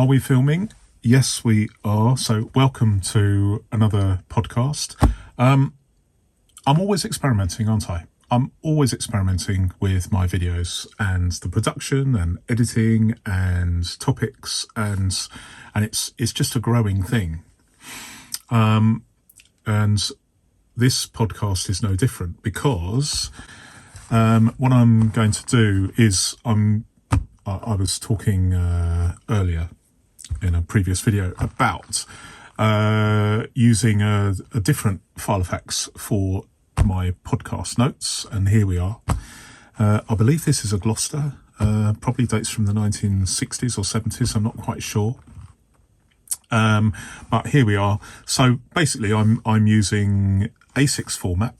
Are we filming? Yes, we are. So welcome to another podcast. I'm always experimenting, aren't I? I'm always experimenting with my videos and the production and editing and topics, and it's just a growing thing. And this podcast is no different, because what I'm going to do is I was talking earlier in a previous video about using a different filofax for my podcast notes, and here we are. I believe this is a Gloucester, probably dates from the 1960s or 70s, I'm not quite sure. But here we are. So basically I'm using A6 format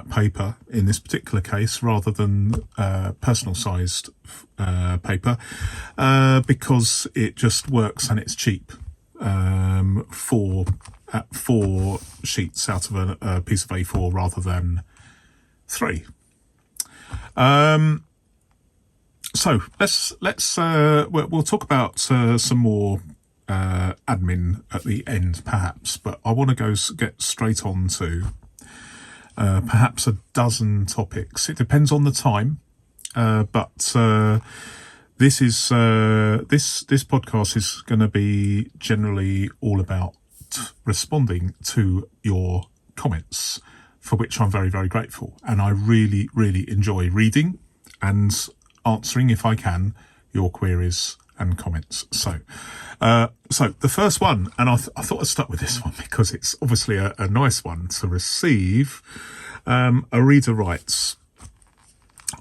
paper in this particular case, rather than personal sized paper, because it just works and it's cheap. Four sheets out of a piece of A4 rather than 3. So we'll talk about some more admin at the end, perhaps, but I want to get straight on to perhaps a dozen topics. It depends on the time, but this podcast is going to be generally all about responding to your comments, for which I'm very, very grateful, and I really, really enjoy reading and answering, if I can, your queries and comments. So the first one, and I thought I'd start with this one because it's obviously a nice one to receive. A reader writes,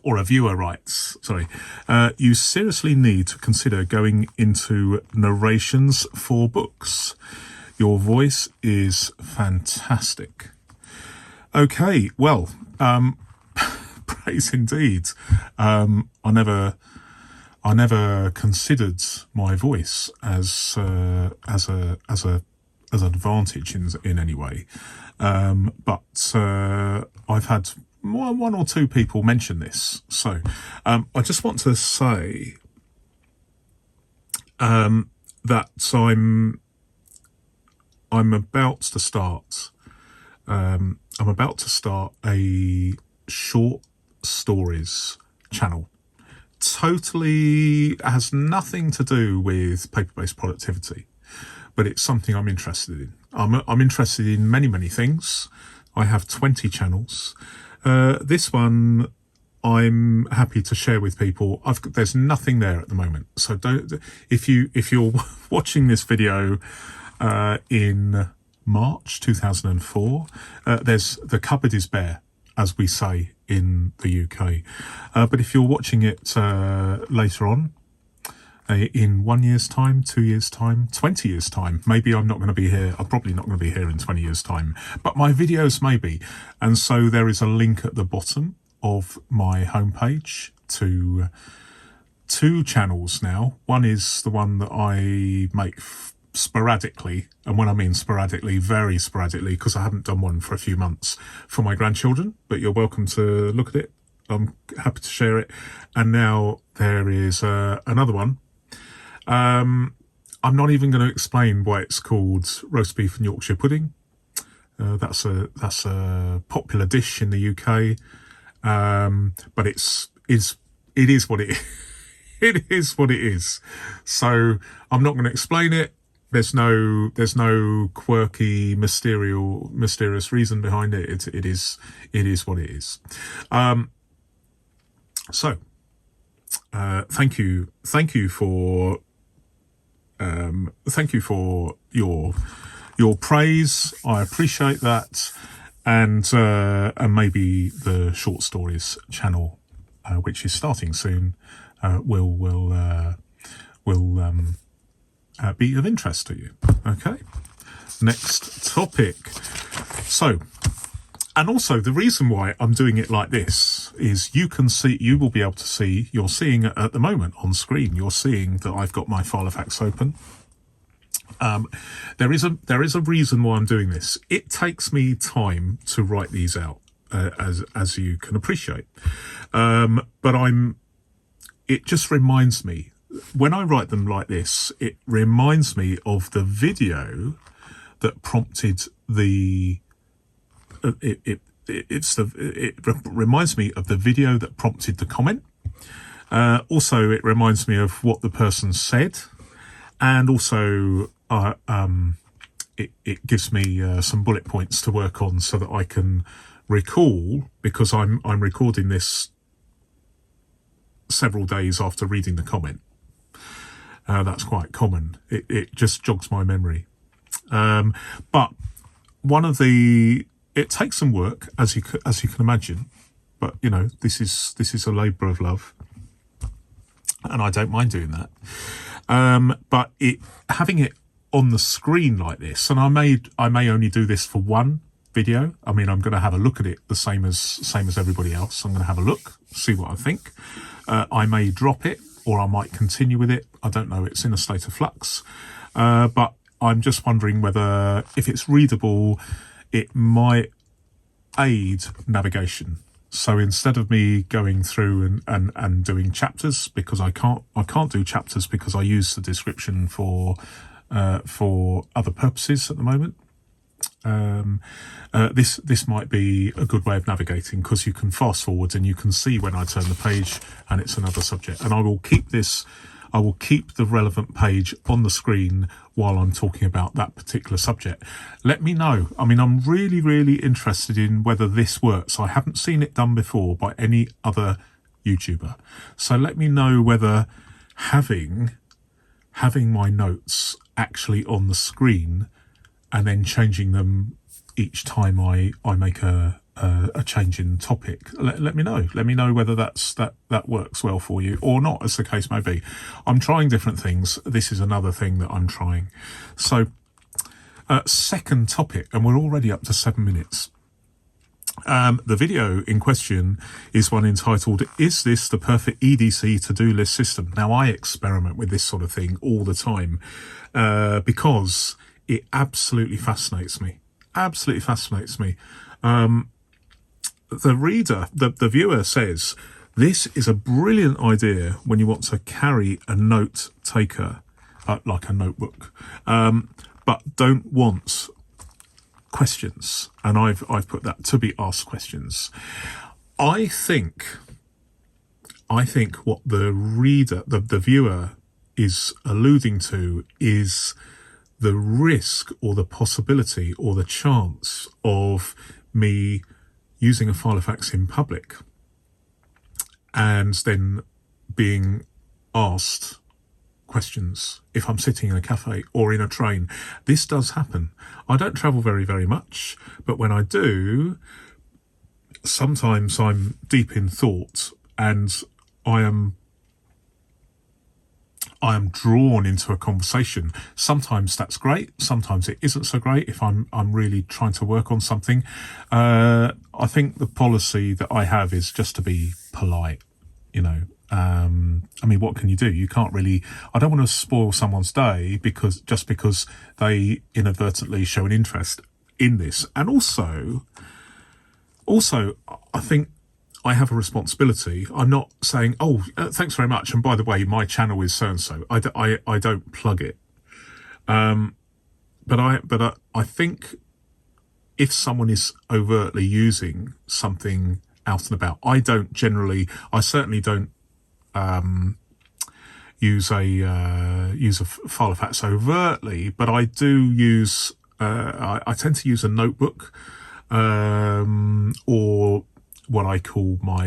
or a viewer writes, sorry, you seriously need to consider going into narrations for books. Your voice is fantastic. Okay, well, praise indeed. I never considered my voice as an advantage in any way, but I've had one or two people mention this. So I just want to say that I'm about to start a short stories channel. Totally has nothing to do with paper-based productivity, but it's something I'm interested in. I'm interested in many things. I have 20 channels. This one I'm happy to share with people. There's nothing there at the moment, so if you're watching this video in March 2004, the cupboard is bare, as we say in the UK. But if you're watching it later on, in 1 year's time, 2 years' time, 20 years' time, maybe I'm not going to be here. I'm probably not going to be here in 20 years' time, but my videos may be. And so there is a link at the bottom of my homepage to 2 channels now. One is the one that I make sporadically, and when I mean sporadically, very sporadically, because I haven't done one for a few months, for my grandchildren, but you're welcome to look at it. I'm happy to share it. And now there is another one. I'm not even going to explain why it's called roast beef and Yorkshire pudding. That's a popular dish in the UK, but it is what it is. It is what it is. So I'm not going to explain it. There's no quirky, mysterious reason behind it. It is what it is. So thank you for your praise. I appreciate that, and maybe the short stories channel, which is starting soon, will be of interest to you. Okay, next topic. So, and also the reason why I'm doing it like this is you will be able to see, you're seeing at the moment on screen, you're seeing that I've got my filofax open. There is a reason why I'm doing this. It takes me time to write these out, as you can appreciate. But it just reminds me when I write them like this, it reminds me of the video that prompted the. It reminds me of the video that prompted the comment. Also, it reminds me of what the person said, and also it gives me some bullet points to work on so that I can recall, because I'm recording this several days after reading the comment. That's quite common. It just jogs my memory. But it takes some work, as you can imagine. But this is a labour of love, and I don't mind doing that. But having it on the screen like this, and I may only do this for one video. I mean, I'm going to have a look at it the same as everybody else. I'm going to have a look, see what I think. I may drop it, or I might continue with it. I don't know. It's in a state of flux. But I'm just wondering whether, if it's readable, it might aid navigation. So instead of me going through and doing chapters, because I can't do chapters because I use the description for other purposes at the moment. This might be a good way of navigating, because you can fast forward and you can see when I turn the page and it's another subject. And I will keep the relevant page on the screen while I'm talking about that particular subject. Let me know. I mean, I'm really, really interested in whether this works. I haven't seen it done before by any other YouTuber. So let me know whether having my notes actually on the screen and then changing them each time I make a change in topic. Let me know. Let me know whether that works well for you or not, as the case may be. I'm trying different things. This is another thing that I'm trying. So, second topic, and we're already up to 7 minutes. The video in question is one entitled, "Is this the perfect EDC to-do list system?" Now, I experiment with this sort of thing all the time because it absolutely fascinates me. Absolutely fascinates me. The reader, the viewer says, this is a brilliant idea when you want to carry a note taker, like a notebook, but don't want questions. And I've put that to be asked questions. I think what the reader, the viewer is alluding to is the risk or the possibility or the chance of me using a filofax in public and then being asked questions if I'm sitting in a cafe or in a train. This does happen. I don't travel very, very much, but when I do, sometimes I'm deep in thought and I am drawn into a conversation. Sometimes that's great. Sometimes it isn't so great if I'm really trying to work on something. I think the policy that I have is just to be polite, I mean, what can you do? You can't really, I don't want to spoil someone's day because they inadvertently show an interest in this. And also, I think I have a responsibility. I'm not saying, thanks very much, and by the way, my channel is so-and-so. I don't plug it. But I think if someone is overtly using something out and about, I certainly don't use a filofax overtly, but I do use, I tend to use a notebook, or what I call my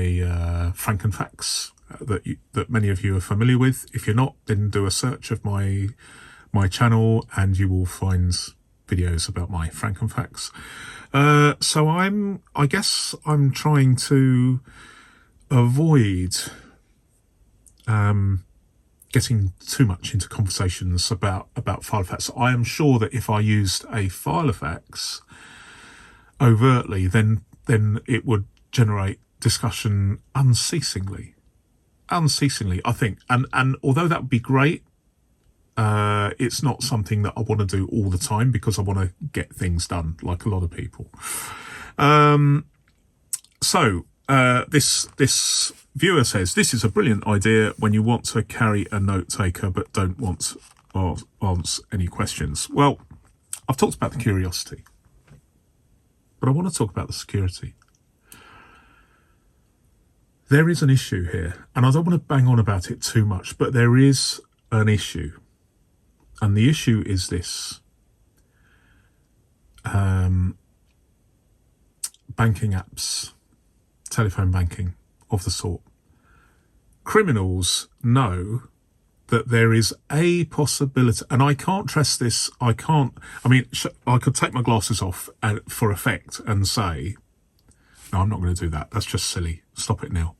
Frankenfax that many of you are familiar with. If you're not, then do a search of my channel and you will find videos about my Frankenfax. So I guess I'm trying to avoid getting too much into conversations about filofax. I am sure that if I used a filofax overtly, then it would generate discussion unceasingly, I think. And although that would be great, it's not something that I want to do all the time because I want to get things done like a lot of people. So this viewer says, this is a brilliant idea when you want to carry a note taker but don't want to answer any questions. Well, I've talked about the curiosity, but I want to talk about the security. There is an issue here, and I don't want to bang on about it too much, but there is an issue. And the issue is this. Banking apps, telephone banking of the sort. Criminals know that there is a possibility, and I can't trust this, I could take my glasses off for effect and say, no, I'm not going to do that. That's just silly. Stop it now.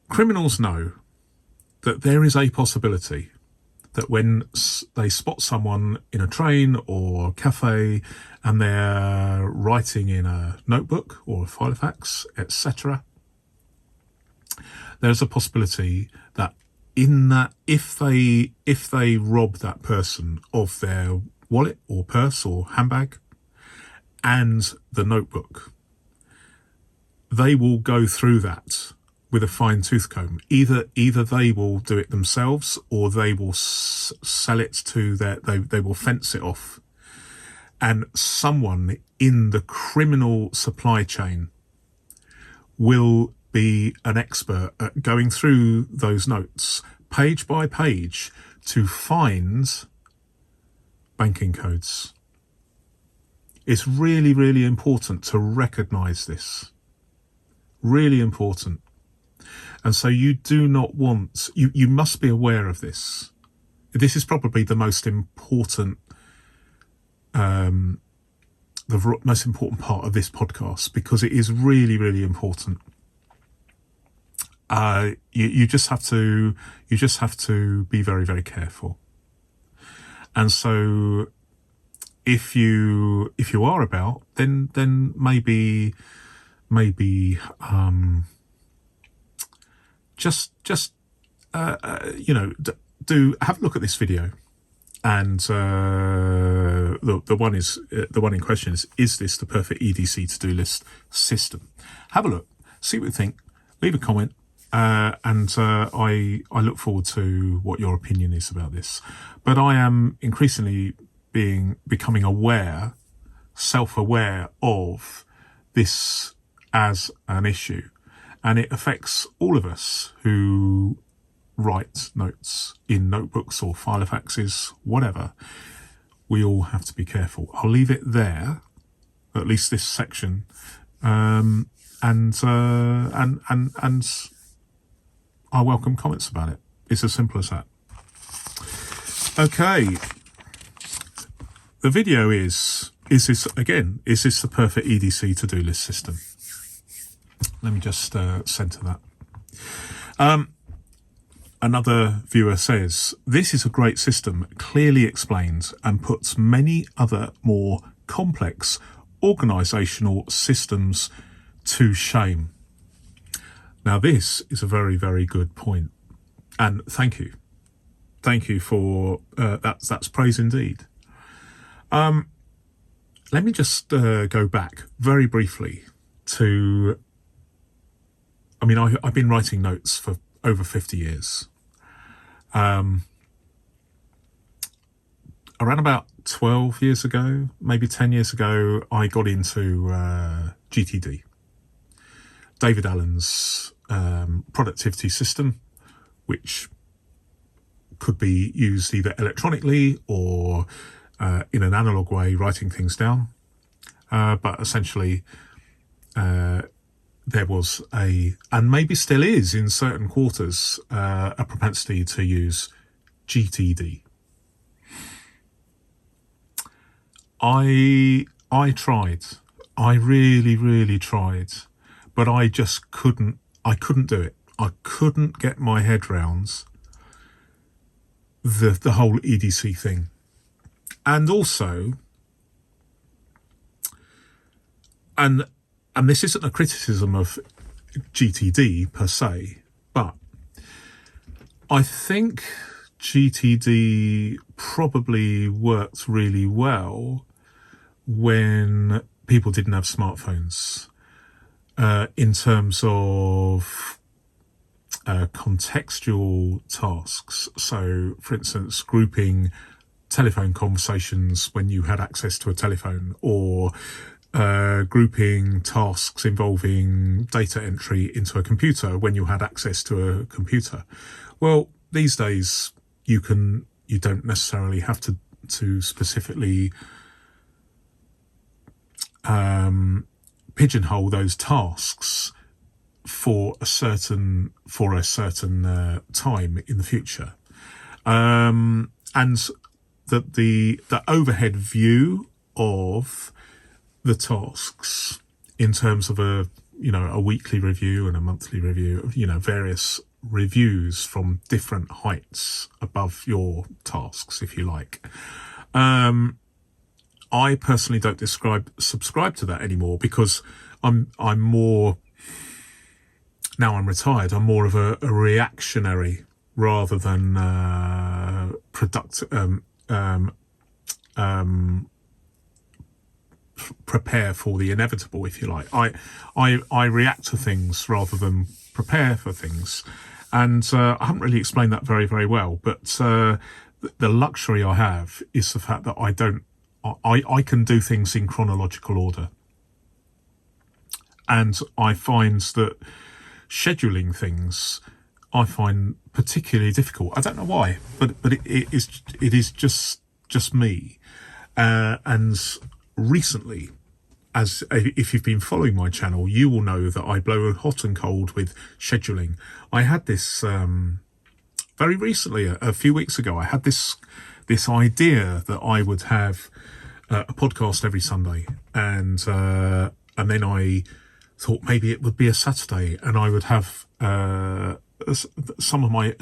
Criminals know that there is a possibility that when they spot someone in a train or cafe and they're writing in a notebook or a filofax, etc., there's a possibility that if they rob that person of their wallet or purse or handbag and the notebook, they will go through that with a fine-tooth comb. Either they will do it themselves, or they will sell it to they will fence it off, and someone in the criminal supply chain will be an expert at going through those notes page by page to find banking codes. It's really, really important to recognize this. Really important. And so you do not want, you must be aware of this. This is probably the most important, most important part of this podcast, because it is really, really important. You just have to be very, very careful. And so if you are about, then maybe just do have a look at this video, and the one in question is this the perfect EDC to-do list system? Have a look, see what you think, leave a comment, and I look forward to what your opinion is about this. But I am increasingly becoming self-aware of this as an issue. And it affects all of us who write notes in notebooks or filofaxes, whatever. We all have to be careful. I'll leave it there, at least this section, and I welcome comments about it. It's as simple as that. Okay. The video is this the perfect EDC to-do list system? Let me just center that. Another viewer says, this is a great system, clearly explains and puts many other more complex organisational systems to shame. Now, this is a very, very good point. And thank you. Thank you for that's praise indeed. Let me just go back very briefly to, I've been writing notes for over 50 years. Around about 12 years ago, maybe 10 years ago, I got into GTD, David Allen's productivity system, which could be used either electronically or in an analog way, writing things down. But essentially, there was and maybe still is in certain quarters, a propensity to use GTD. I tried. I really, really tried, but I just couldn't do it. I couldn't get my head round the whole EDC thing. And also, and this isn't a criticism of GTD per se, but I think GTD probably worked really well when people didn't have smartphones. in terms of contextual tasks. So, for instance, grouping telephone conversations when you had access to a telephone, or grouping tasks involving data entry into a computer when you had access to a computer. Well, these days you don't necessarily have to specifically pigeonhole those tasks for a certain time in the future, and that the overhead view of the tasks in terms of a weekly review and a monthly review of various reviews from different heights above your tasks, if you like. I personally don't subscribe to that anymore, because I'm more, now I'm retired, I'm more of a reactionary rather than prepare for the inevitable, if you like. I react to things rather than prepare for things, and I haven't really explained that very, very well. But the luxury I have is the fact that I can do things in chronological order, and I find that scheduling things I find particularly difficult. I don't know why, but it is just me. And recently, if you've been following my channel, you will know that I blow hot and cold with scheduling. I had this very recently, a few weeks ago. I had this idea that I would have a podcast every Sunday, and then I thought maybe it would be a Saturday, and I would have some of my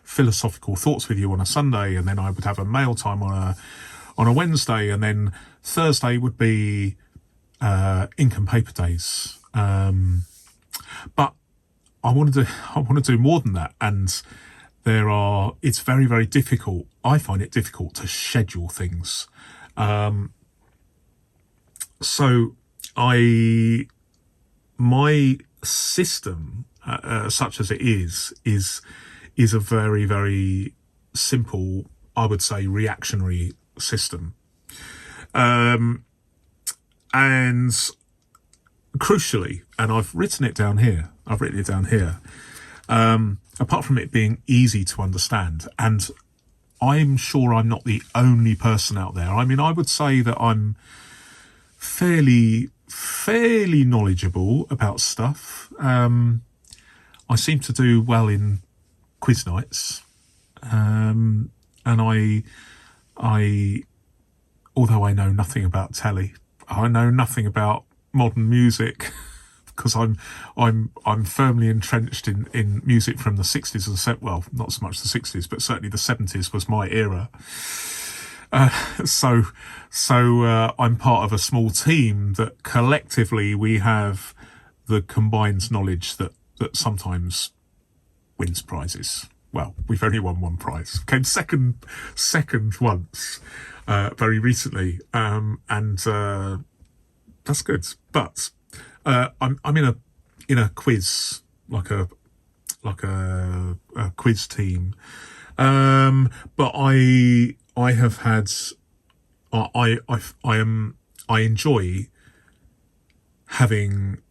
philosophical thoughts with you on a Sunday, and then I would have a mail time on a Wednesday, and then Thursday would be ink and paper days. But I want to do more than that, and it's very, very difficult. I find it difficult to schedule things. So my system, such as it is a very, very simple, I would say, reactionary system. And crucially, and I've written it down here, apart from it being easy to understand, and I'm sure I'm not the only person out there. I mean, I would say that I'm fairly knowledgeable about stuff. I seem to do well in quiz nights, and I although I know nothing about telly, I know nothing about modern music, because I'm firmly entrenched in music from the 60s and well, not so much the 60s, but certainly the 70s was my era. So I'm part of a small team that collectively we have the combined knowledge that sometimes wins prizes. Well, we've only won one prize. Came second once, very recently, and that's good. But I'm in a quiz, like a quiz team, but I have had I enjoy having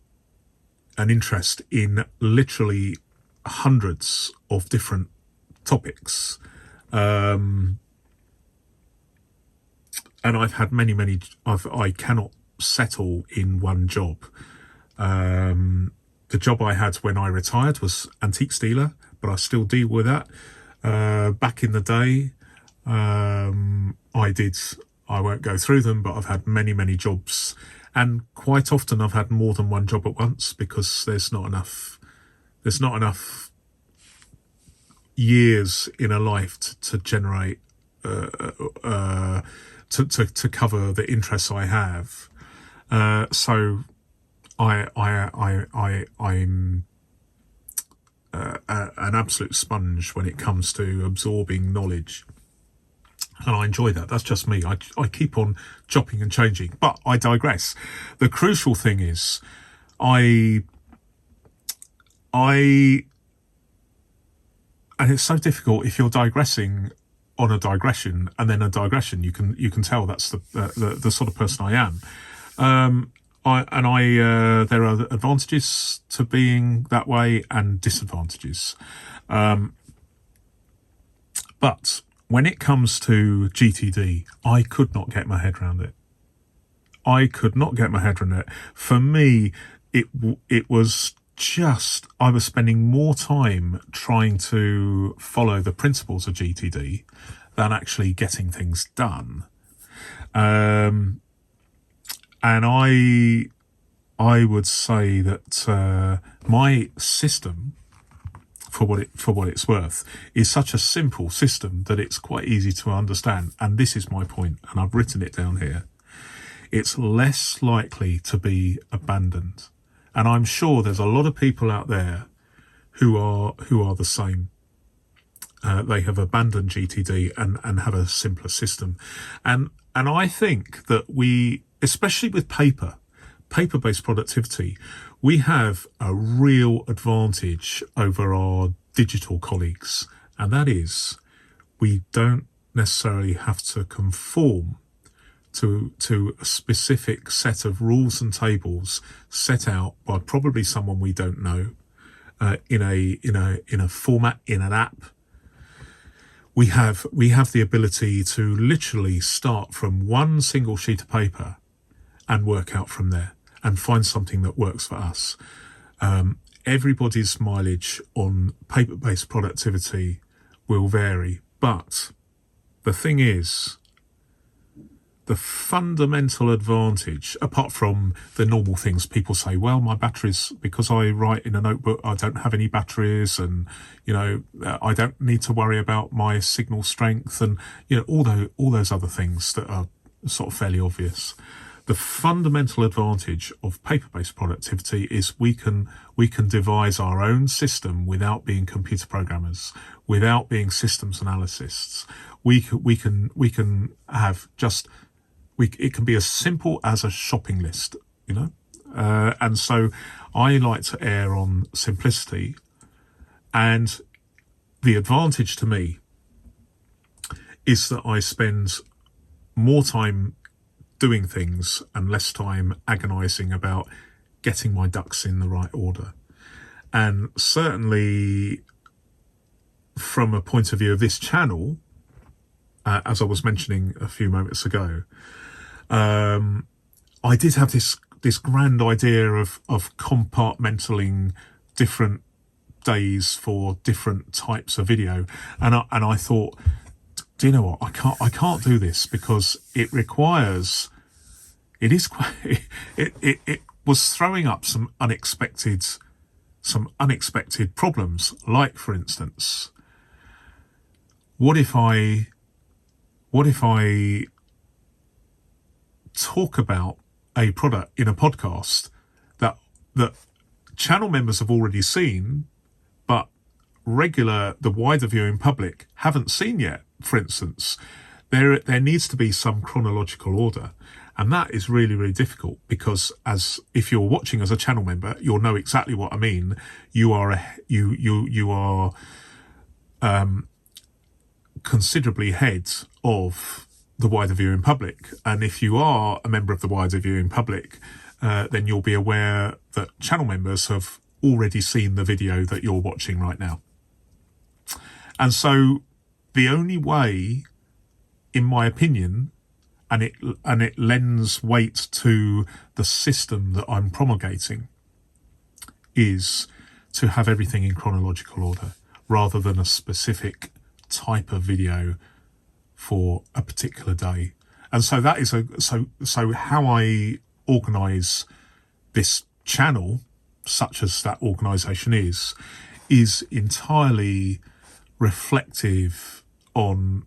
an interest in literally hundreds of different topics, and I've had many. I cannot settle in one job. The job I had when I retired was antiques dealer, but I still deal with that. Back in the day, I won't go through them, but I've had many jobs, and quite often I've had more than one job at once, because there's not enough years in a life to generate to cover the interests I have. So I'm an absolute sponge when it comes to absorbing knowledge. And I enjoy that. That's just me. I keep on chopping and changing, but I digress. The crucial thing is and it's so difficult if you're digressing on a digression and then a digression. You can tell that's the sort of person I am. There are advantages to being that way and disadvantages. But when it comes to GTD, I could not get my head around it. For me, it was just, I was spending more time trying to follow the principles of GTD than actually getting things done. And I would say that my system, for what it's worth, is such a simple system that it's quite easy to understand. And this is my point, and I've written it down here. It's less likely to be abandoned. And I'm sure there's a lot of people out there who are the same. They have abandoned GTD and have a simpler system. And I think that we, especially with paper-based productivity, we have a real advantage over our digital colleagues. And that is, we don't necessarily have to conform to a specific set of rules and tables set out by probably someone we don't know, in a format, in an app. We have the ability to literally start from one single sheet of paper and work out from there and find something that works for us. Everybody's mileage on paper-based productivity will vary, but the thing is, the fundamental advantage, apart from the normal things people say, well, my batteries, because I write in a notebook, I don't have any batteries, and I don't need to worry about my signal strength, and all those other things that are sort of fairly obvious. The fundamental advantage of paper-based productivity is we can devise our own system without being computer programmers, without being systems analysts. We can have just. It can be as simple as a shopping list, and so I like to err on simplicity. And the advantage to me is that I spend more time doing things and less time agonizing about getting my ducks in the right order. And certainly from a point of view of this channel, as I was mentioning a few moments ago, I did have this grand idea of compartmentalizing different days for different types of video, and I thought, do you know what? I can't do this because it was throwing up some unexpected problems. Like, for instance, what if I talk about a product in a podcast that channel members have already seen, but the wider viewing public haven't seen yet? For instance, there needs to be some chronological order, and that is really, really difficult, because if you're watching as a channel member, you'll know exactly what I mean. You are considerably ahead of the wider viewing public, and if you are a member of the wider viewing public, then you'll be aware that channel members have already seen the video that you're watching right now. And so the only way, in my opinion, and it lends weight to the system that I'm promulgating, is to have everything in chronological order rather than a specific type of video for a particular day. And so that is so how I organize this channel, such as that organization is entirely reflective on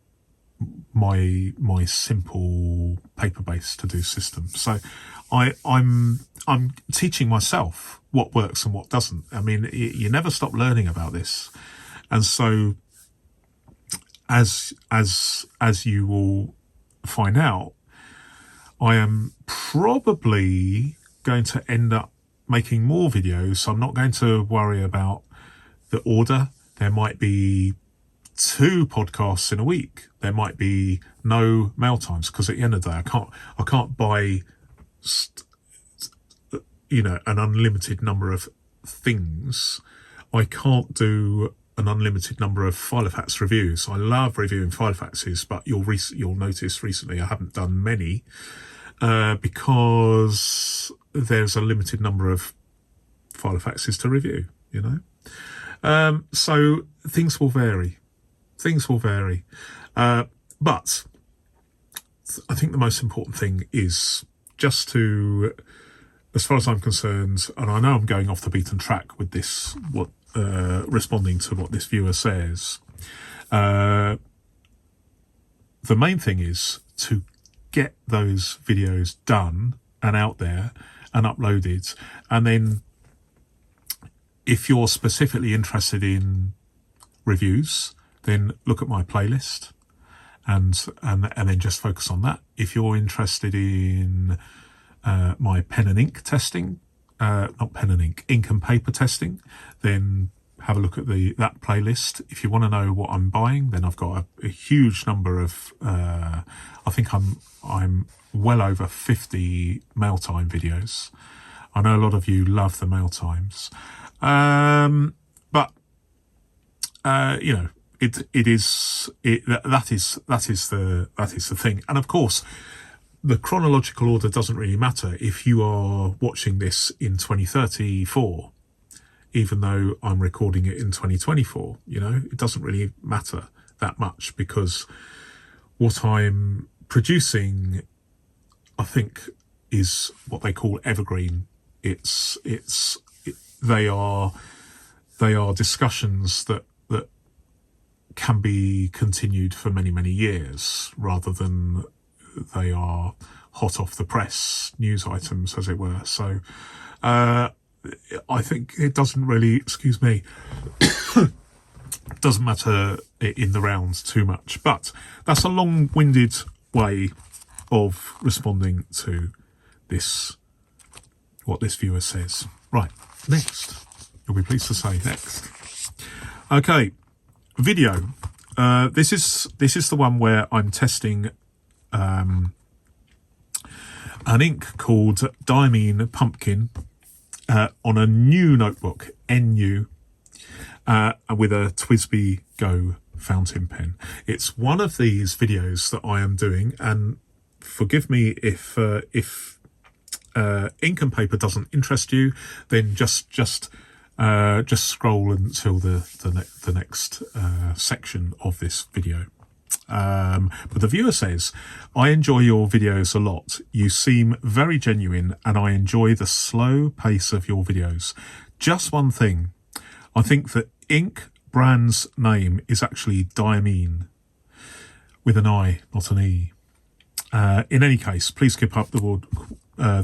my simple paper-based to-do system. So I'm teaching myself what works and what doesn't. I mean, you never stop learning about this, and so as you will find out, I am probably going to end up making more videos, so I'm not going to worry about the order. There might be 2 podcasts in a week. There might be no mail times, because at the end of the day, I can't buy an unlimited number of things. I can't do an unlimited number of filofax reviews. I love reviewing filofaxes, but you'll notice recently I haven't done many because there's a limited number of filofaxes to review, so things will vary. But I think the most important thing is just to, as far as I'm concerned, and I know I'm going off the beaten track with this, responding to what this viewer says, the main thing is to get those videos done and out there and uploaded. And then if you're specifically interested in reviews, then look at my playlist and then just focus on that. If you're interested in my pen and ink testing, not pen and ink, ink and paper testing, then have a look at that playlist. If you want to know what I'm buying, then I've got a huge number of I think I'm well over 50 mail time videos. I know a lot of you love the mail times, but that is the thing. And of course, the chronological order doesn't really matter if you are watching this in 2034, even though I'm recording it in 2024. It doesn't really matter that much, because what I'm producing, I think, is what they call evergreen. They are discussions that can be continued for many, many years, rather than they are hot off the press news items, as it were. So I think it doesn't really, doesn't matter in the rounds too much. But that's a long-winded way of responding to this, what this viewer says. Right, next. You'll be pleased to say next. Okay, video. This is the one where I'm testing an ink called Diamine Pumpkin on a new notebook, NU, with a TWSBI Go fountain pen. It's one of these videos that I am doing, and forgive me if ink and paper doesn't interest you, then just scroll until the next section of this video. But the viewer says, I enjoy your videos a lot. You seem very genuine, and I enjoy the slow pace of your videos. Just one thing. I think the ink brand's name is actually Diamine, with an I, not an E. In any case, please keep up the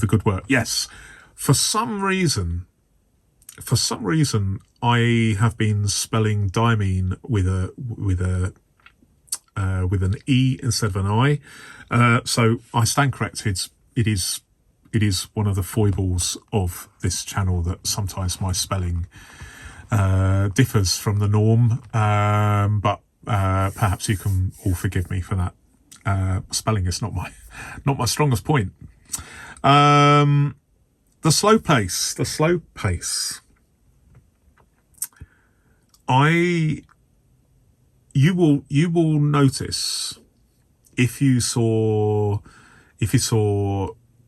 good work. Yes, for some reason, I have been spelling Diamine with an E instead of an I. So I stand corrected. It is one of the foibles of this channel that sometimes my spelling differs from the norm. But perhaps you can all forgive me for that. Spelling is not my strongest point. The slow pace. You will notice if you saw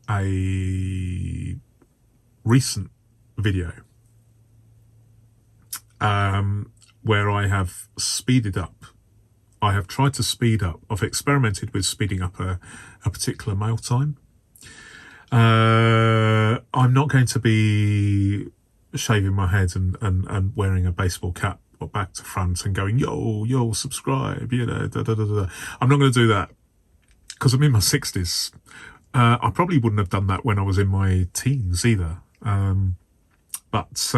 a recent video where I have speeded up. I have tried to speed up. I've experimented with speeding up a particular mail time. I'm not going to be shaving my head and wearing a baseball cap back to front and going, yo, subscribe, I'm not going to do that, because I'm in my 60s. I probably wouldn't have done that when I was in my teens either. But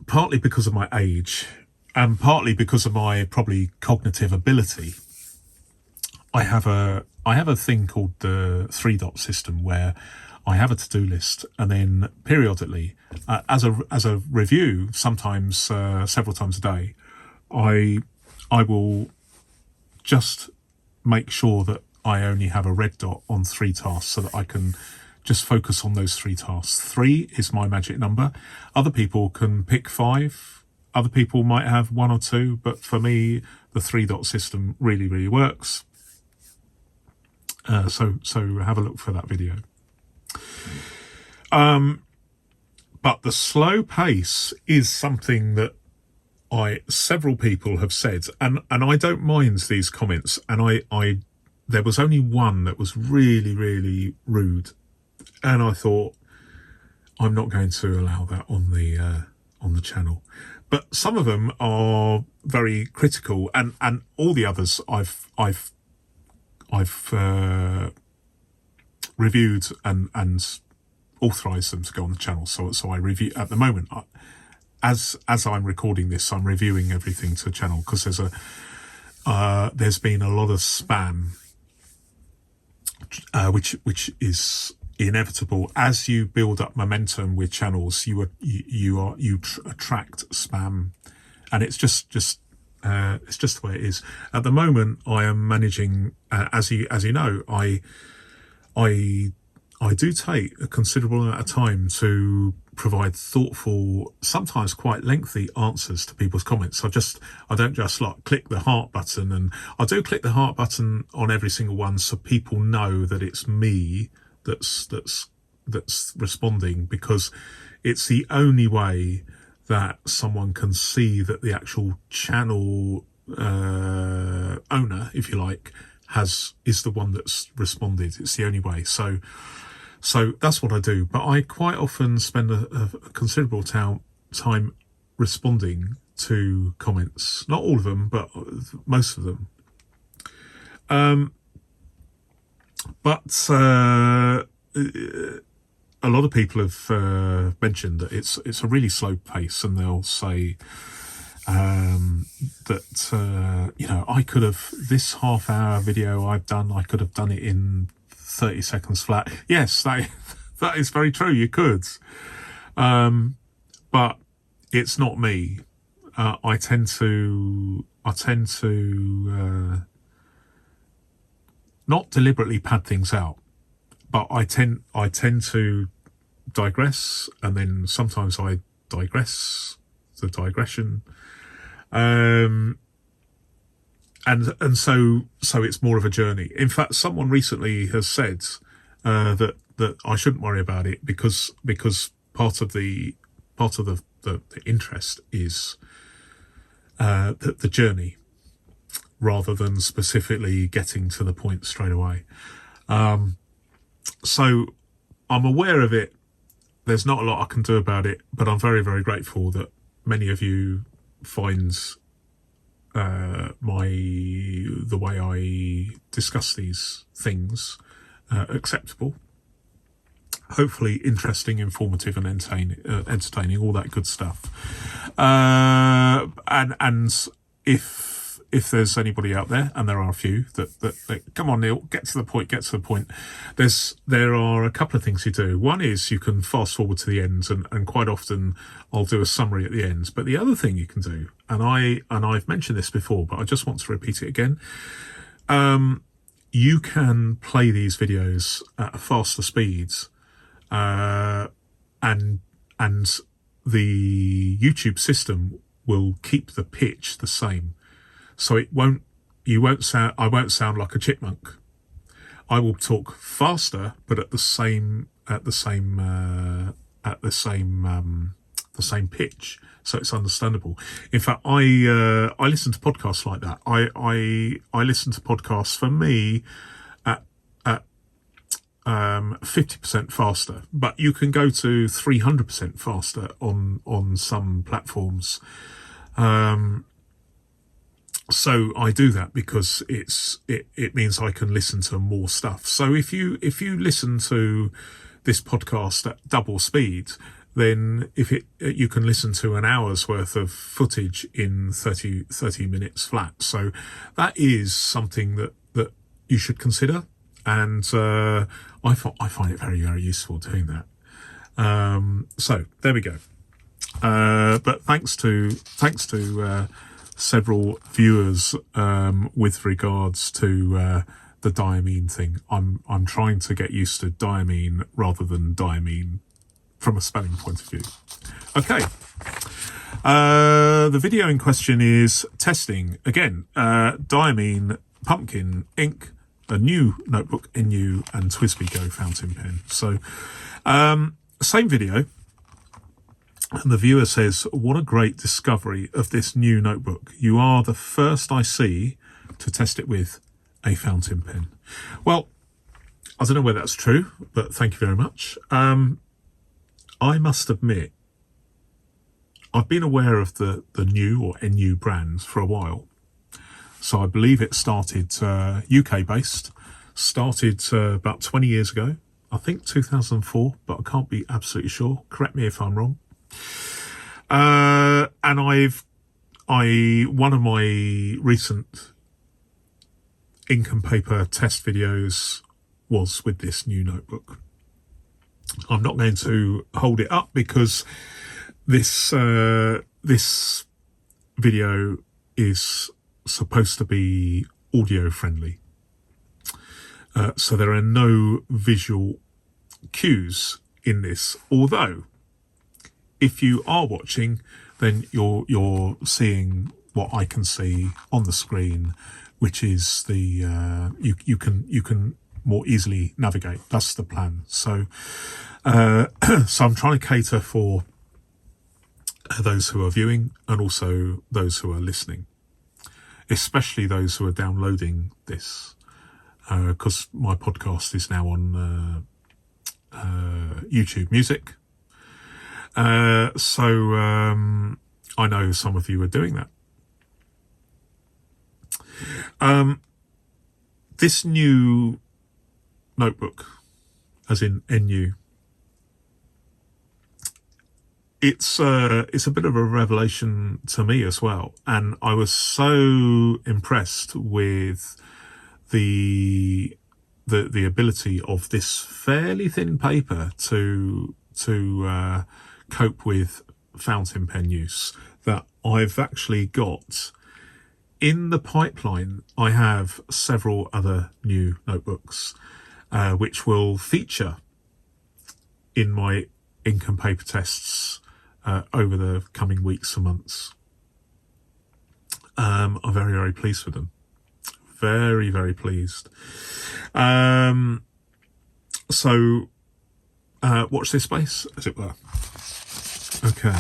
partly because of my age, and partly because of my probably cognitive ability, I have a thing called the 3 dot system, where I have a to-do list, and then periodically, as a review, sometimes several times a day, I will just make sure that I only have a red dot on 3 tasks, so that I can just focus on those 3 tasks. 3 is my magic number. Other people can pick 5. Other people might have 1 or 2, but for me, the 3 dot system really, really works. So have a look for that video. But the slow pace is something that several people have said, and I don't mind these comments. And there was only one that was really, really rude, and I thought, I'm not going to allow that on the channel. But some of them are very critical, and all the others I've reviewed and authorized them to go on the channel. So I review at the moment. As I'm recording this, I'm reviewing everything to the channel, because there's been a lot of spam, which is inevitable. As you build up momentum with channels, you attract spam, and it's just the way it is. At the moment, I am managing, as you know, I do take a considerable amount of time to provide thoughtful, sometimes quite lengthy answers to people's comments. I don't just like click the heart button, and I do click the heart button on every single one, so people know that it's me that's responding, because it's the only way that someone can see that the actual channel owner, if you like, is the one that's responded. It's the only way. So that's what I do. But I quite often spend a considerable time responding to comments. Not all of them, but most of them. But a lot of people have mentioned that it's a really slow pace, and they'll say that I could have, this half-hour video I could have done it in 30 seconds flat. Yes, that is very true. You could, but it's not me. I tend to not deliberately pad things out, but I tend to digress, and then sometimes I digress the digression, and so it's more of a journey. In fact, someone recently has said that I shouldn't worry about it, because part of the interest is the journey, rather than specifically getting to the point straight away. So I'm aware of it. There's not a lot I can do about it, but I'm very, very grateful that many of you find the way I discuss these things acceptable, hopefully interesting, informative, and entertaining, all that good stuff. And if there's anybody out there, and there are a few that come on, Neil, get to the point. There are a couple of things you do. One is you can fast forward to the end, and quite often I'll do a summary at the end. But the other thing you can do, and I've mentioned this before, but I just want to repeat it again. You can play these videos at a faster speed, and the YouTube system will keep the pitch the same. So I won't sound like a chipmunk. I will talk faster, but at the same pitch, so it's understandable. In fact, I listen to podcasts like that. I listen to podcasts, for me, at 50% faster, but you can go to 300% faster on some platforms. So I do that because it means I can listen to more stuff. So if you listen to this podcast at double speed, then you can listen to an hour's worth of footage in 30 minutes flat. So that is something that you should consider. And I find it very, very useful doing that. So there we go. But thanks to several viewers with regards to the diamine thing. I'm trying to get used to diamine rather than diamine from a spelling point of view. Okay. The video in question is testing again. Diamine, pumpkin, ink, a new notebook, NU, and TWSBI Go fountain pen. So same video. And the viewer says, what a great discovery of this new notebook. You are the first I see to test it with a fountain pen. Well, I don't know whether that's true, but thank you very much. I must admit, I've been aware of the new or NU brands for a while. So I believe it started UK based, started about 20 years ago. I think 2004, but I can't be absolutely sure. Correct me if I'm wrong. And one of my recent ink and paper test videos was with this new notebook. I'm not going to hold it up because this video is supposed to be audio friendly. So there are no visual cues in this, although if you are watching, then you're seeing what I can see on the screen, which is the you can more easily navigate. That's the plan. So so I'm trying to cater for those who are viewing and also those who are listening, especially those who are downloading this, because my podcast is now on YouTube Music. So I know some of you are doing that. This new notebook, as in NU, it's a bit of a revelation to me as well, and I was so impressed with the ability of this fairly thin paper to cope with fountain pen use that I've actually got in the pipeline. I have several other new notebooks which will feature in my ink and paper tests over the coming weeks and months. I'm very, very pleased with them. Very, very pleased. So watch this space, as it were. Okay.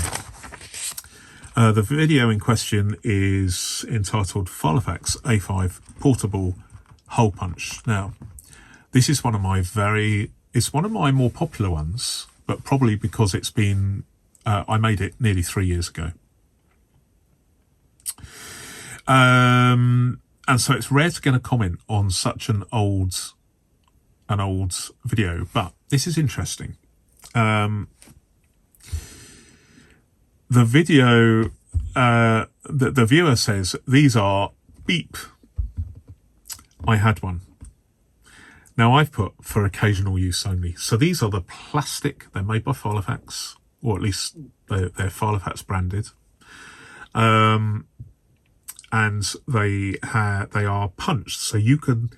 The video in question is entitled Filofax A5 Portable Hole Punch. Now, this is one of my more popular ones, but probably because it's been, I made it nearly 3 years ago. And so it's rare to get a comment on such an old video, but this is interesting. The video, the viewer says, these are beep. I had one. Now I've put for occasional use only. So these are the plastic, they're made by Filofax, or at least they're Filofax branded. And they are punched. So you can,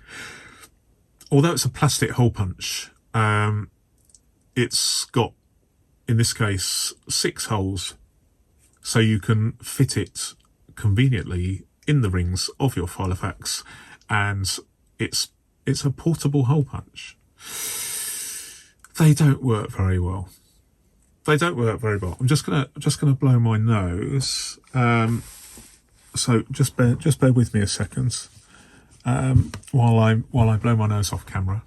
although it's a plastic hole punch, it's got, in this case, 6 holes. So you can fit it conveniently in the rings of your Filofax, and it's a portable hole punch. They don't work very well. I'm just gonna blow my nose. So just bear with me a second while I blow my nose off camera.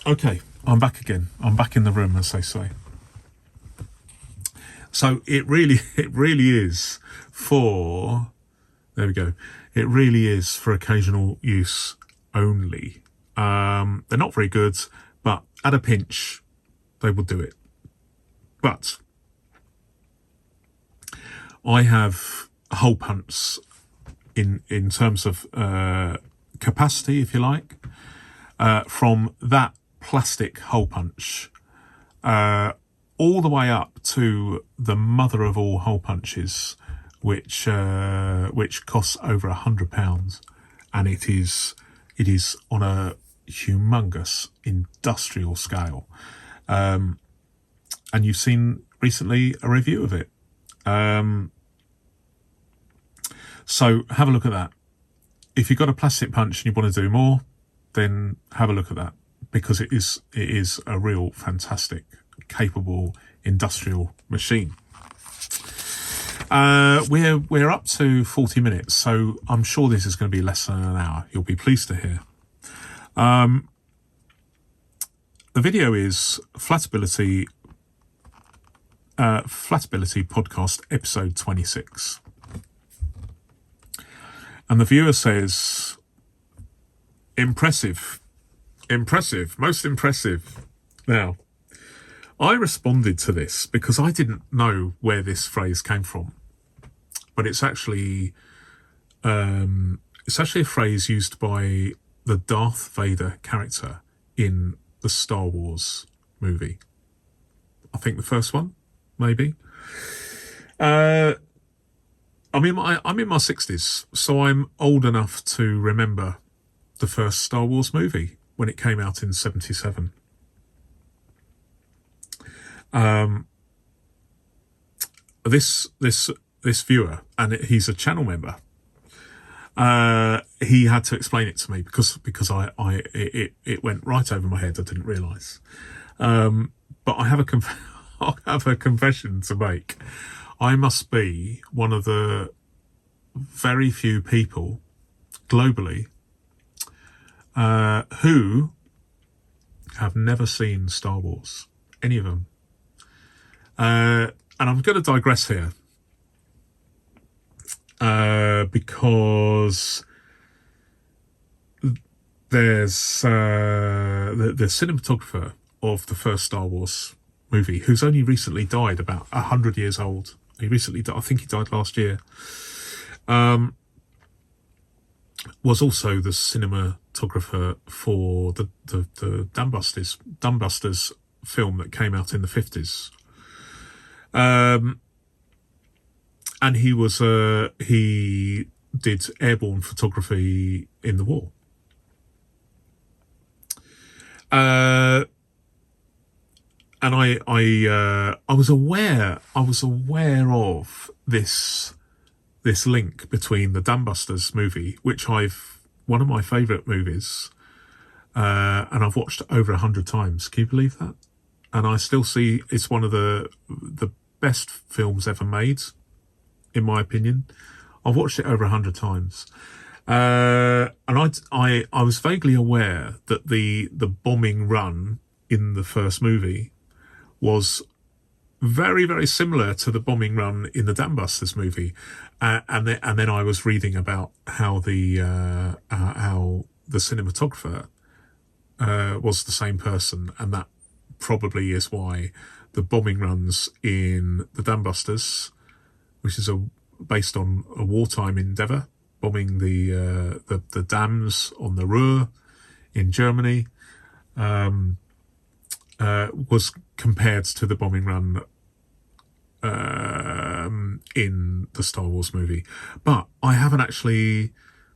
Okay, I'm back again. I'm back in the room, as they say. So it really is for, there we go. It really is for occasional use only. They're not very good, but at a pinch, they will do it. But I have hole punts in terms of capacity, if you like, from that plastic hole punch all the way up to the mother of all hole punches, which costs over £100, and it is on a humongous industrial scale. And you've seen recently a review of it. So have a look at that. If you've got a plastic punch and you want to do more, then have a look at that, because it is a real fantastic, capable industrial machine. We're up to 40 minutes, so I'm sure this is going to be less than an hour. You'll be pleased to hear. The video is Flatability Podcast, episode 26. And the viewer says, impressive, most impressive. Now, I responded to this because I didn't know where this phrase came from, but it's actually a phrase used by the Darth Vader character in the Star Wars movie. I think the first one, maybe. I'm in my 60s, so I'm old enough to remember the first Star Wars movie when it came out in 77. This viewer, and he's a channel member, he had to explain it to me because it went right over my head. I didn't realise. But I have a confession to make. I must be one of the very few people globally who have never seen Star Wars, any of them. And I'm going to digress here because there's the cinematographer of the first Star Wars movie, who's only recently died, about 100 years old. He recently died, I think he died last year. Was also the cinematographer for the Dumbusters film that came out in the 50s. And he did airborne photography in the war. And I was aware of this link between the Dumbusters movie, which one of my favourite movies, and I've watched over 100 times. Can you believe that? And I still see it's one of the best films ever made, in my opinion. I've watched it over 100 times. And I was vaguely aware that the bombing run in the first movie was very, very similar to the bombing run in the Dumbusters movie, and then I was reading about how the cinematographer was the same person, and that probably is why the bombing runs in the Dumbusters, which is based on a wartime endeavour, bombing the dams on the Ruhr in Germany, was compared to the bombing run in the Star Wars movie. But I haven't actually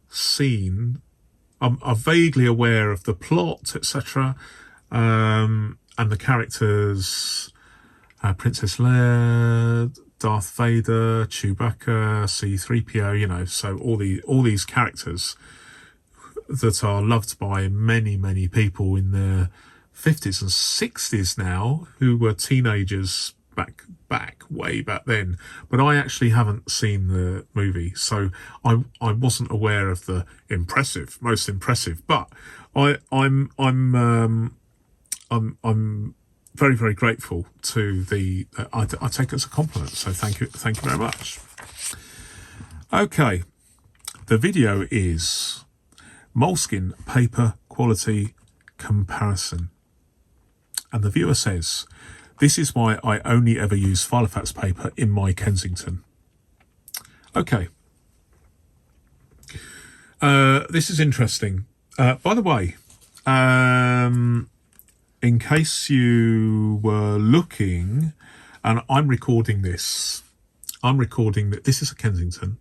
seen. I'm vaguely aware of the plot, etc., and the characters: Princess Leia, Darth Vader, Chewbacca, C-3PO. So all these characters that are loved by many people in their 50s and 60s now, who were teenagers way back then. But I actually haven't seen the movie, so I wasn't aware of the most impressive. But I'm very, very grateful to I take it as a compliment. So thank you very much. Okay, the video is moleskin paper quality comparison. And the viewer says, this is why I only ever use filofax paper in my Kensington. Okay. This is interesting. By the way, in case you were looking, and I'm recording this, that this is a Kensington,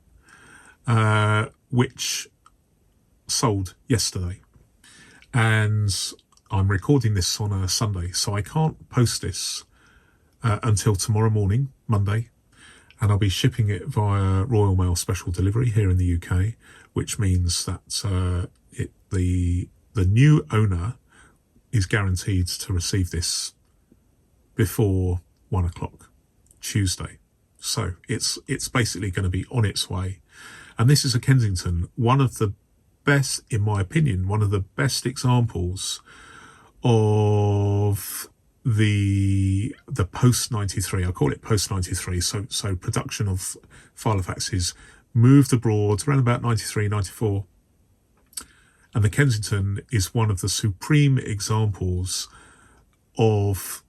which sold yesterday. And I'm recording this on a Sunday, so I can't post this until tomorrow morning, Monday. And I'll be shipping it via Royal Mail special delivery here in the UK, which means that the new owner is guaranteed to receive this before 1 o'clock Tuesday. So it's basically going to be on its way. And this is a Kensington, one of the best, in my opinion, one of the best examples of the post 93. I call it post 93. So production of filofaxes moved abroad around about 93, 94. And the Kensington is one of the supreme examples of,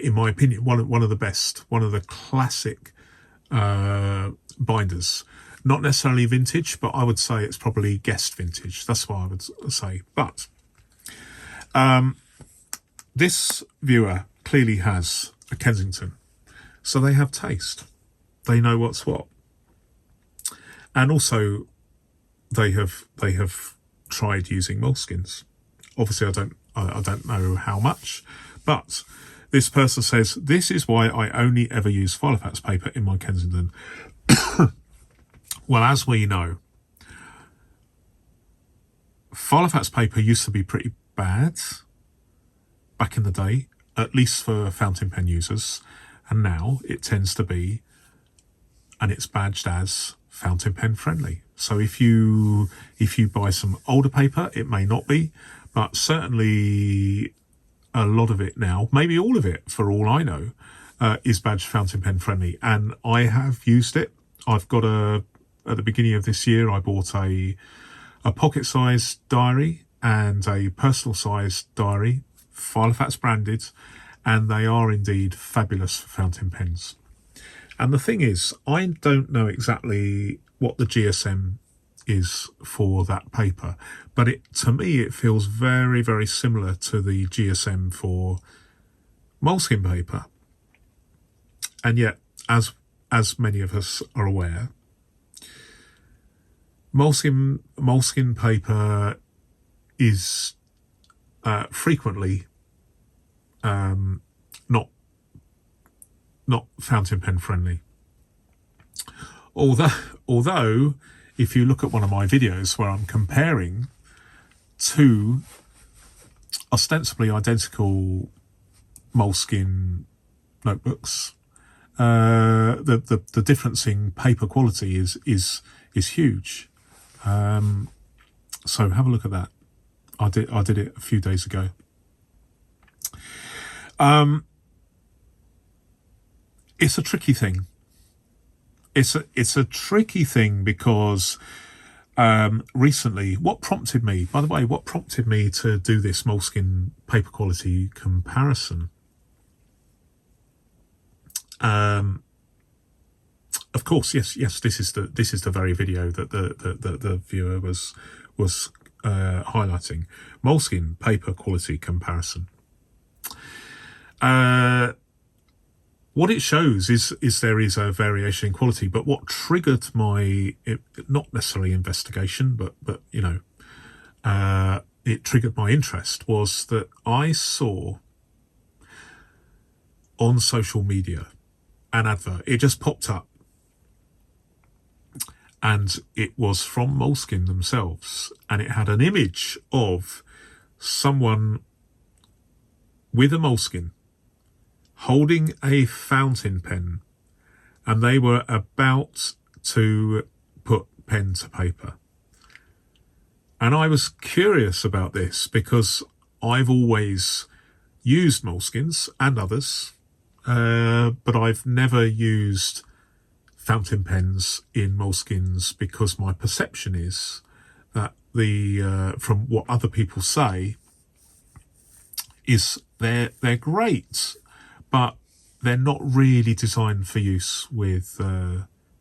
in my opinion, one of the best, one of the classic binders. Not necessarily vintage, but I would say it's probably guest vintage. That's what I would say. But this viewer clearly has a Kensington, so they have taste. They know what's what, and also they have tried using moleskins. Obviously, I don't know how much, but this person says, this is why I only ever use filofax paper in my Kensington. Well, as we know, filofax paper used to be pretty bad back in the day, at least for fountain pen users, and now it tends to be, and it's badged as fountain pen friendly. So if you buy some older paper, it may not be, but certainly a lot of it now, maybe all of it for all I know, is badged fountain pen friendly. And I have used it. I've got at the beginning of this year, I bought a pocket-sized diary and a personal-sized diary, filofax branded, and they are indeed fabulous for fountain pens. And the thing is, I don't know exactly what the GSM is for that paper, but to me it feels very, very similar to the GSM for moleskin paper. And yet, as many of us are aware, moleskin paper is frequently not fountain pen friendly. Although, if you look at one of my videos where I'm comparing two ostensibly identical moleskin notebooks, the difference in paper quality is huge. So have a look at that. I did it a few days ago. It's a tricky thing. It's a tricky thing because recently, what prompted me to do this moleskin paper quality comparison? Of course, yes. This is the very video that the viewer was highlighting. Moleskin paper quality comparison. What it shows is there is a variation in quality, but what triggered my not necessarily investigation, but it triggered my interest was that I saw on social media an advert. It just popped up. And it was from Moleskine themselves, and it had an image of someone with a Moleskine holding a fountain pen, and they were about to put pen to paper. And I was curious about this because I've always used Moleskines and others, but I've never used fountain pens in Moleskines because my perception is that from what other people say, is they're great, but they're not really designed for use with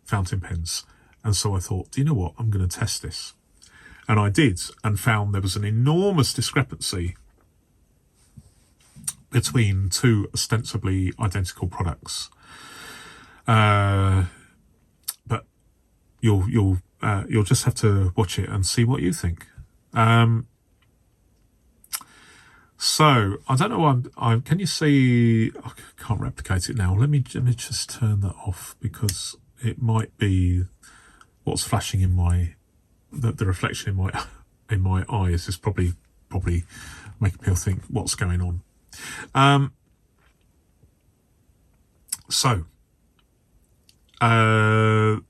fountain pens. And so I thought, do you know what? I'm going to test this. And I did, and found there was an enormous discrepancy between two ostensibly identical products. But you'll just have to watch it and see what you think. So I don't know. Can you see? I can't replicate it now. Let me just turn that off, because it might be what's flashing in the reflection in my eyes is probably making people think what's going on. So I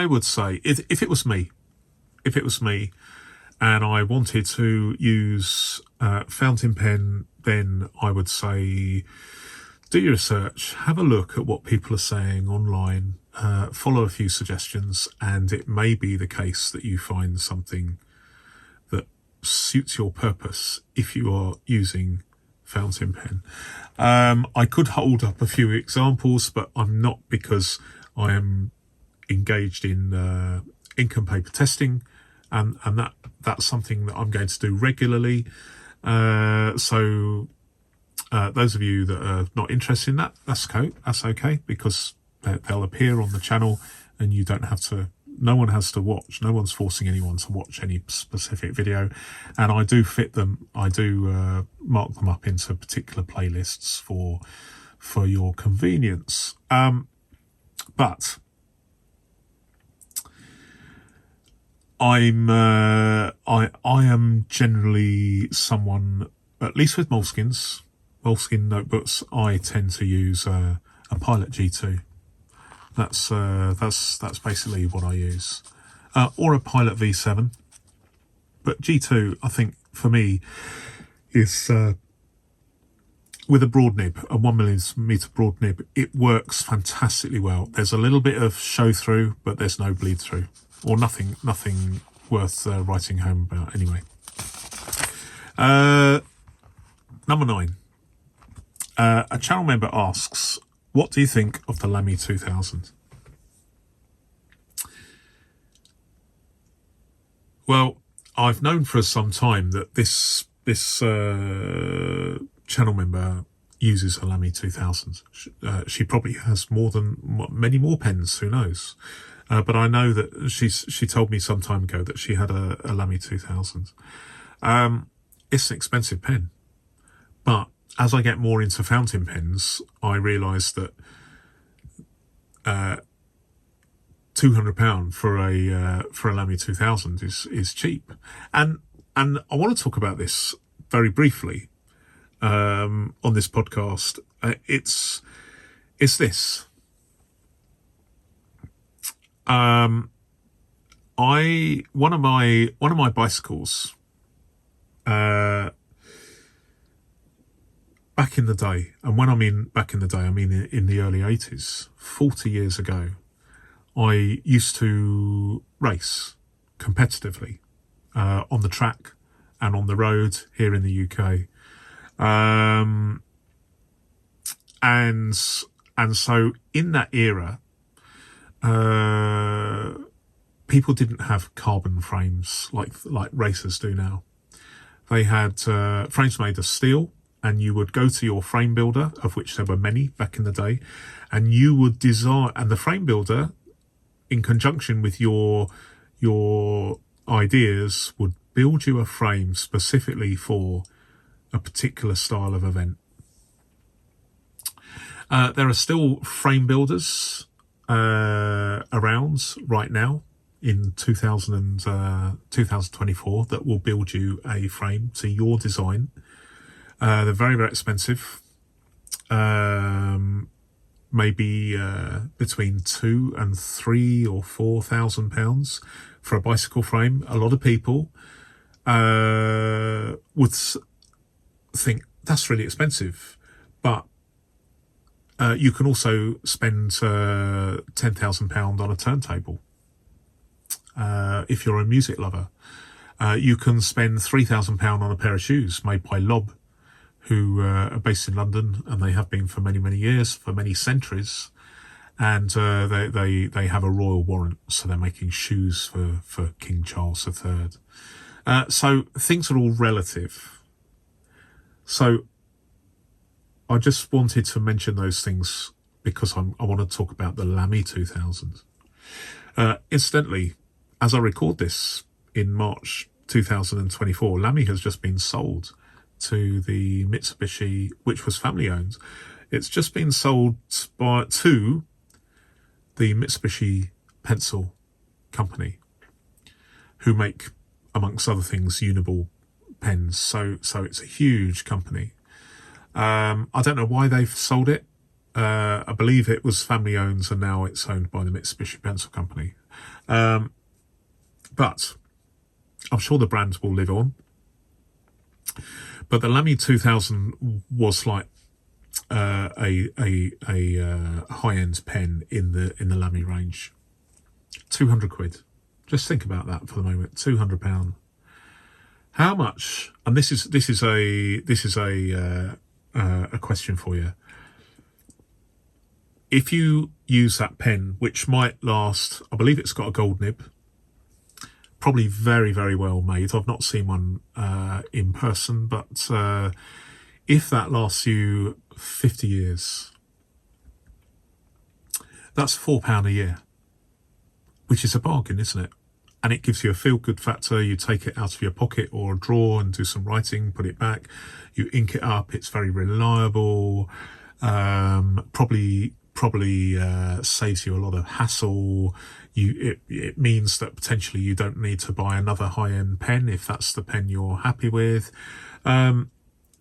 would say if it was me, and I wanted to use fountain pen, then I would say do your research, have a look at what people are saying online, follow a few suggestions, and it may be the case that you find something that suits your purpose if you are using fountain pen. I could hold up a few examples, but I'm not, because I am engaged in ink and paper testing, and that's something that I'm going to do regularly. So those of you that are not interested in that, that's okay, because they'll appear on the channel, and you don't have to. No one has to watch. No one's forcing anyone to watch any specific video, and I do fit them. I do mark them up into particular playlists for your convenience. But I am generally someone, at least with Moleskine notebooks, I tend to use a Pilot G2. That's basically what I use, or a Pilot V7. But G2, I think for me, is with a broad nib, a 1mm broad nib. It works fantastically well. There's a little bit of show through, but there's no bleed through, or nothing worth writing home about. Anyway, number 9. A channel member asks, what do you think of the Lamy 2000? Well, I've known for some time that this channel member uses a Lamy 2000. She probably has many more pens, who knows? But I know that she told me some time ago that she had a Lamy 2000. It's an expensive pen, but as I get more into fountain pens, I realise that £200 for a Lamy 2000 is cheap, and I want to talk about this very briefly on this podcast. It's this. One of my bicycles. Back in the day, and when I mean back in the day, I mean in the early 80s, 40 years ago, I used to race competitively on the track and on the road here in the UK. And so in that era, people didn't have carbon frames like racers do now. They had frames made of steel, and you would go to your frame builder, of which there were many back in the day, and you would design, and the frame builder, in conjunction with your ideas, would build you a frame specifically for a particular style of event. There are still frame builders around right now in 2024 that will build you a frame to your design. They're very, very expensive. Maybe between £2,000 and £3,000 or £4,000 for a bicycle frame. A lot of people would think that's really expensive, but you can also spend £10,000 on a turntable. If you're a music lover, you can spend £3,000 on a pair of shoes made by Lob, who are based in London, and they have been for many, many years, for many centuries. And they have a royal warrant, so they're making shoes for King Charles III. So things are all relative. So I just wanted to mention those things because I want to talk about the Lamy 2000. Incidentally, as I record this in March 2024, Lamy has just been sold to the Mitsubishi, which was family owned. It's just been sold to the Mitsubishi pencil company, who make, amongst other things, Uniball pens. So it's a huge company. I don't know why they've sold it. I believe it was family owned, and now it's owned by the Mitsubishi Pencil Company. But I'm sure the brand will live on. But the Lamy 2000 was like a high-end pen in the Lamy range. 200 quid. Just think about that for the moment. £200. How much? And this is a question for you. If you use that pen, which might last, I believe it's got a gold nib, probably very, very well made. I've not seen one in person, but if that lasts you 50 years, that's £4 a year, which is a bargain, isn't it? And it gives you a feel-good factor. You take it out of your pocket or a drawer and do some writing, put it back, you ink it up. It's very reliable. Probably saves you a lot of hassle. It means that potentially you don't need to buy another high-end pen if that's the pen you're happy with.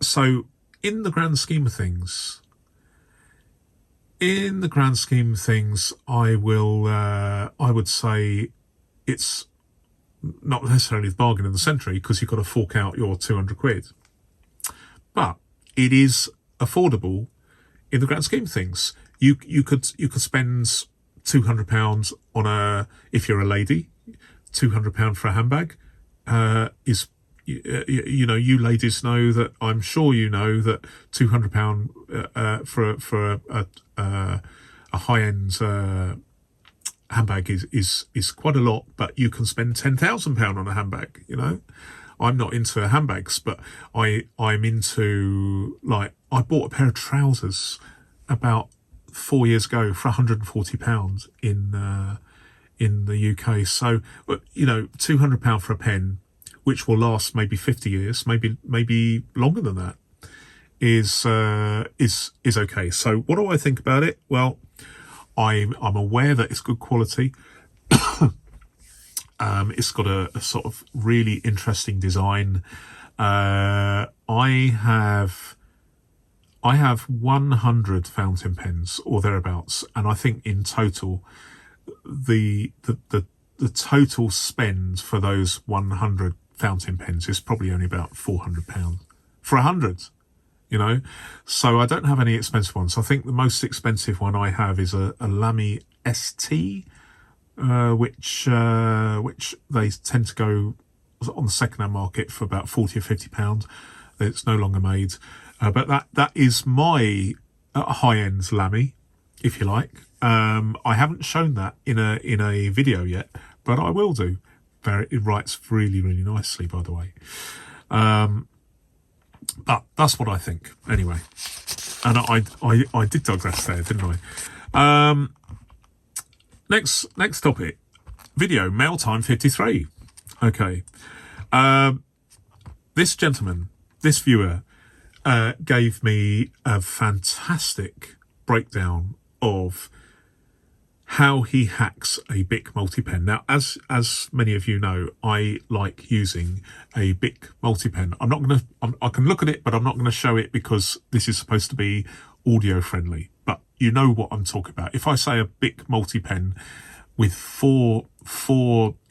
So in the grand scheme of things, I would say it's not necessarily the bargain of the century, because you've got to fork out your 200 quid. But it is affordable in the grand scheme of things. You could spend £200 on if you're a lady, £200 for a handbag is, you ladies know that, I'm sure you know that £200 for a high-end handbag is quite a lot, but you can spend £10,000 on a handbag. I'm not into handbags, but I'm into, like, I bought a pair of trousers about 4 years ago for £140 in the UK. So, £200 for a pen, which will last maybe 50 years, maybe longer than that, is okay. So what do I think about it? Well, I'm aware that it's good quality. It's got a sort of really interesting design. I have 100 fountain pens or thereabouts, and I think in total the total spend for those 100 fountain pens is probably only about £400 for 100. So I don't have any expensive ones. I think the most expensive one I have is a Lamy ST, which they tend to go on the second-hand market for about £40 or £50. It's no longer made, but that is my high-end Lamy, if you like. I haven't shown that in a video yet, but I will do. It writes really, really nicely, by the way. But that's what I think, anyway. And I did digress there, didn't I? Next topic, video, mail time 53. Okay. This gentleman, this viewer, gave me a fantastic breakdown of how he hacks a Bic multi-pen. Now, as many of you know, I like using a Bic multi-pen. I can look at it, but I'm not going to show it because this is supposed to be audio friendly. But you know what I'm talking about. If I say a Bic multi-pen with four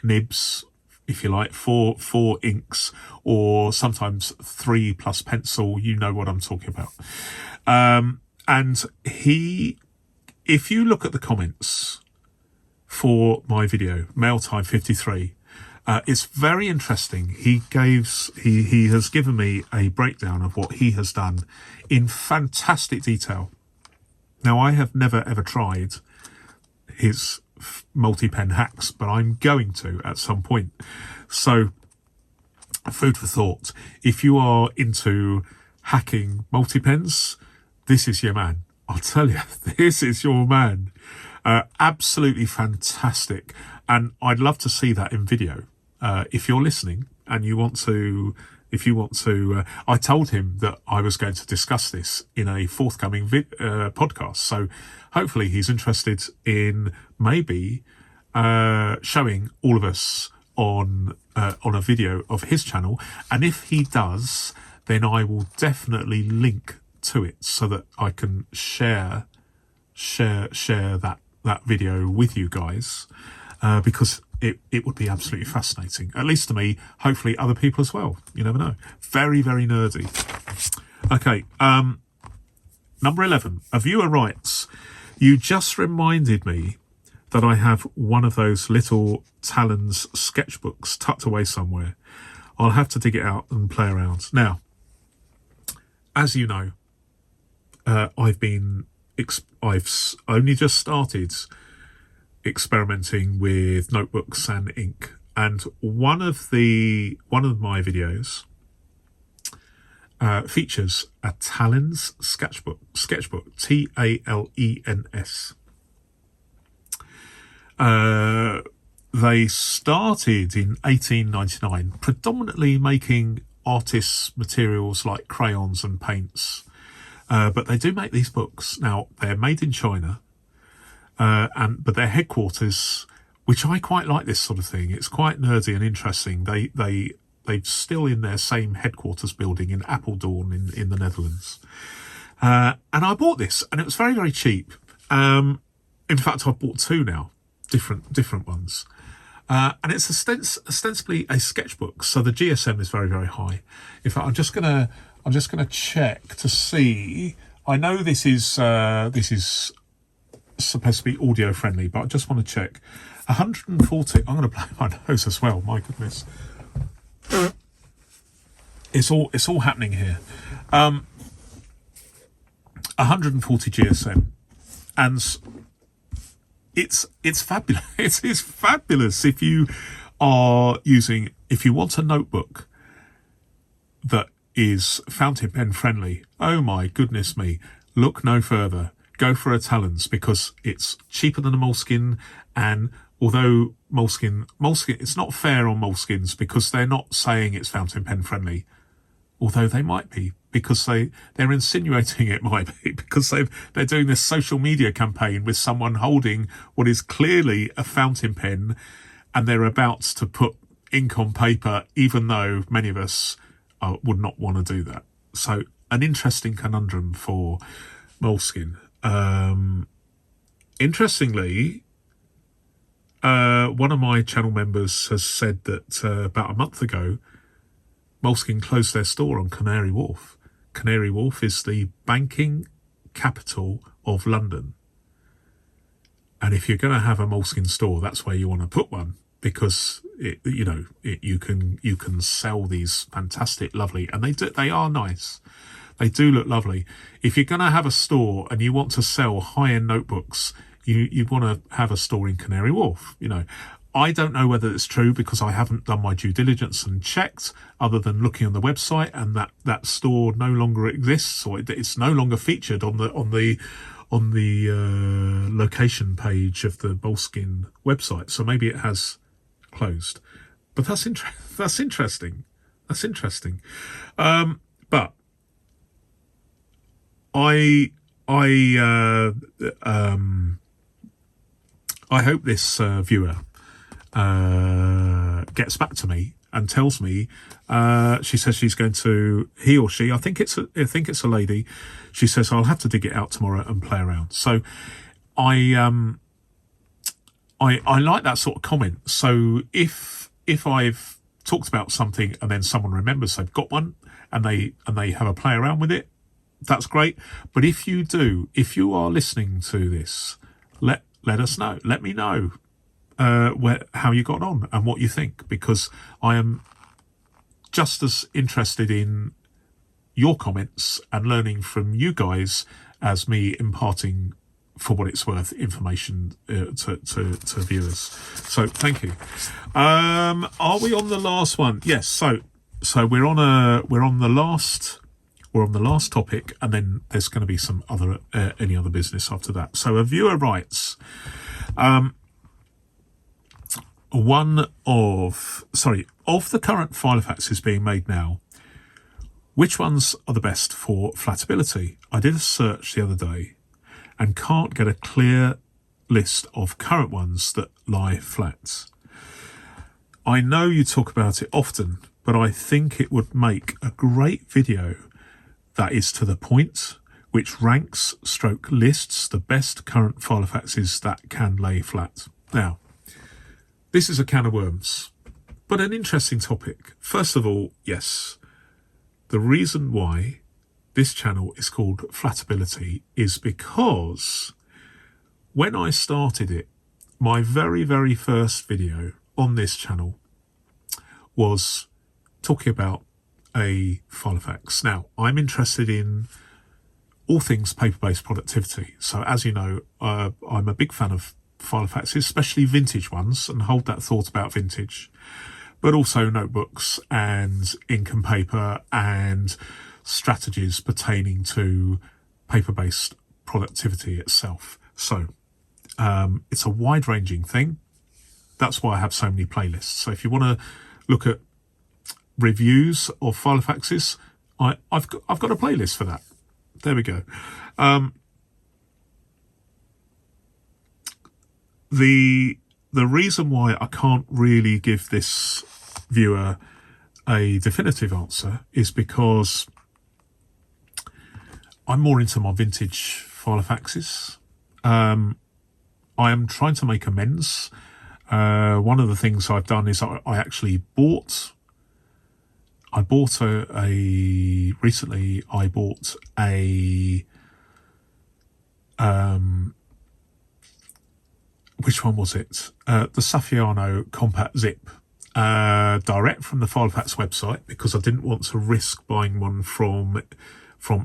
nibs, if you like, four inks, or sometimes 3 plus pencil, you know what I'm talking about. And if you look at the comments for my video, Mail Time 53, It's very interesting. He has given me a breakdown of what he has done in fantastic detail. Now, I have never ever tried his multi-pen hacks, but I'm going to at some point. So, food for thought. If you are into hacking multi-pens, this is your man. I'll tell you, this is your man. Absolutely fantastic. And I'd love to see that in video. If you're listening and you want to, I told him that I was going to discuss this in a forthcoming podcast. So hopefully he's interested in maybe showing all of us on a video of his channel. And if he does, then I will definitely link to it so that I can share that video with you guys, because it would be absolutely fascinating, at least to me, hopefully other people as well. You never know. Very, very nerdy. Okay, number 11. A viewer writes, you just reminded me that I have one of those little Talons sketchbooks tucked away somewhere. I'll have to dig it out and play around. Now, as you know, I've only just started experimenting with notebooks and ink, and one of my videos features a Talons sketchbook, Talens. They started in 1899, predominantly making artists' materials like crayons and paints. But they do make these books. Now, they're made in China, but their headquarters, which I quite like this sort of thing. It's quite nerdy and interesting. They're still in their same headquarters building in Apeldoorn in the Netherlands. And I bought this, and it was very, very cheap. In fact, I've bought two now, different ones. And it's ostensibly a sketchbook, so the GSM is very, very high. In fact, I'm just gonna check to see. I know this is supposed to be audio friendly, but I just want to check. 140. I'm going to blow my nose as well. My goodness, it's all happening here. 140 GSM, and it's fabulous. It is fabulous if you want a notebook that is fountain pen friendly. Oh my goodness me, look no further. Go for a Talons, because it's cheaper than a Moleskine. And although Moleskine, it's not fair on Moleskines, because they're not saying it's fountain pen friendly, although they might be, because they're insinuating it might be, because they're doing this social media campaign with someone holding what is clearly a fountain pen, and they're about to put ink on paper, even though many of us would not want to do that. So an interesting conundrum for Moleskine. Interestingly, one of my channel members has said that about a month ago, Moleskine closed their store on Canary Wharf. Canary Wharf is the banking capital of London. And if you're going to have a Moleskine store, that's where you want to put one, because you can sell these fantastic, lovely, and they are nice. They do look lovely. If you're going to have a store and you want to sell high-end notebooks, you want to have a store in Canary Wharf. I don't know whether it's true, because I haven't done my due diligence and checked, other than looking on the website, and that store no longer exists, or it's no longer featured on the location page of the Moleskine website. So maybe it has closed. But that's interesting. That's interesting. But I hope this viewer gets back to me and tells me. She says he or she, I think it's a lady. She says, I'll have to dig it out tomorrow and play around. So I like that sort of comment. So if I've talked about something and then someone remembers they've got one and they have a play around with it, that's great. But if you are listening to this, let us know. Let me know. how you got on and what you think, because I am just as interested in your comments and learning from you guys as me imparting, for what it's worth, information to viewers. So thank you. Are we on the last one? Yes. So we're on the last topic, and then there's going to be some other any other business after that. So a viewer writes, of the current filofaxes being made now, which ones are the best for flatability? I did a search the other day and can't get a clear list of current ones that lie flat. I know you talk about it often, but I think it would make a great video that is to the point, which lists the best current filofaxes that can lay flat. Now, this is a can of worms, but an interesting topic. First of all, yes, the reason why this channel is called Flatability is because when I started it, my very, very first video on this channel was talking about a filofax. Now, I'm interested in all things paper-based productivity. So as you know, I'm a big fan of filofaxes, especially vintage ones, and hold that thought about vintage, but also notebooks and ink and paper and strategies pertaining to paper-based productivity itself. So it's a wide-ranging thing. That's why I have so many playlists. So if you want to look at reviews of filofaxes, I've got a playlist for that. There we go. The reason why I can't really give this viewer a definitive answer is because I'm more into my vintage filofaxes. I am trying to make amends. One of the things I've done is I actually bought recently I bought a which one was it? The Saffiano Compact Zip, direct from the Filofax website, because I didn't want to risk buying one from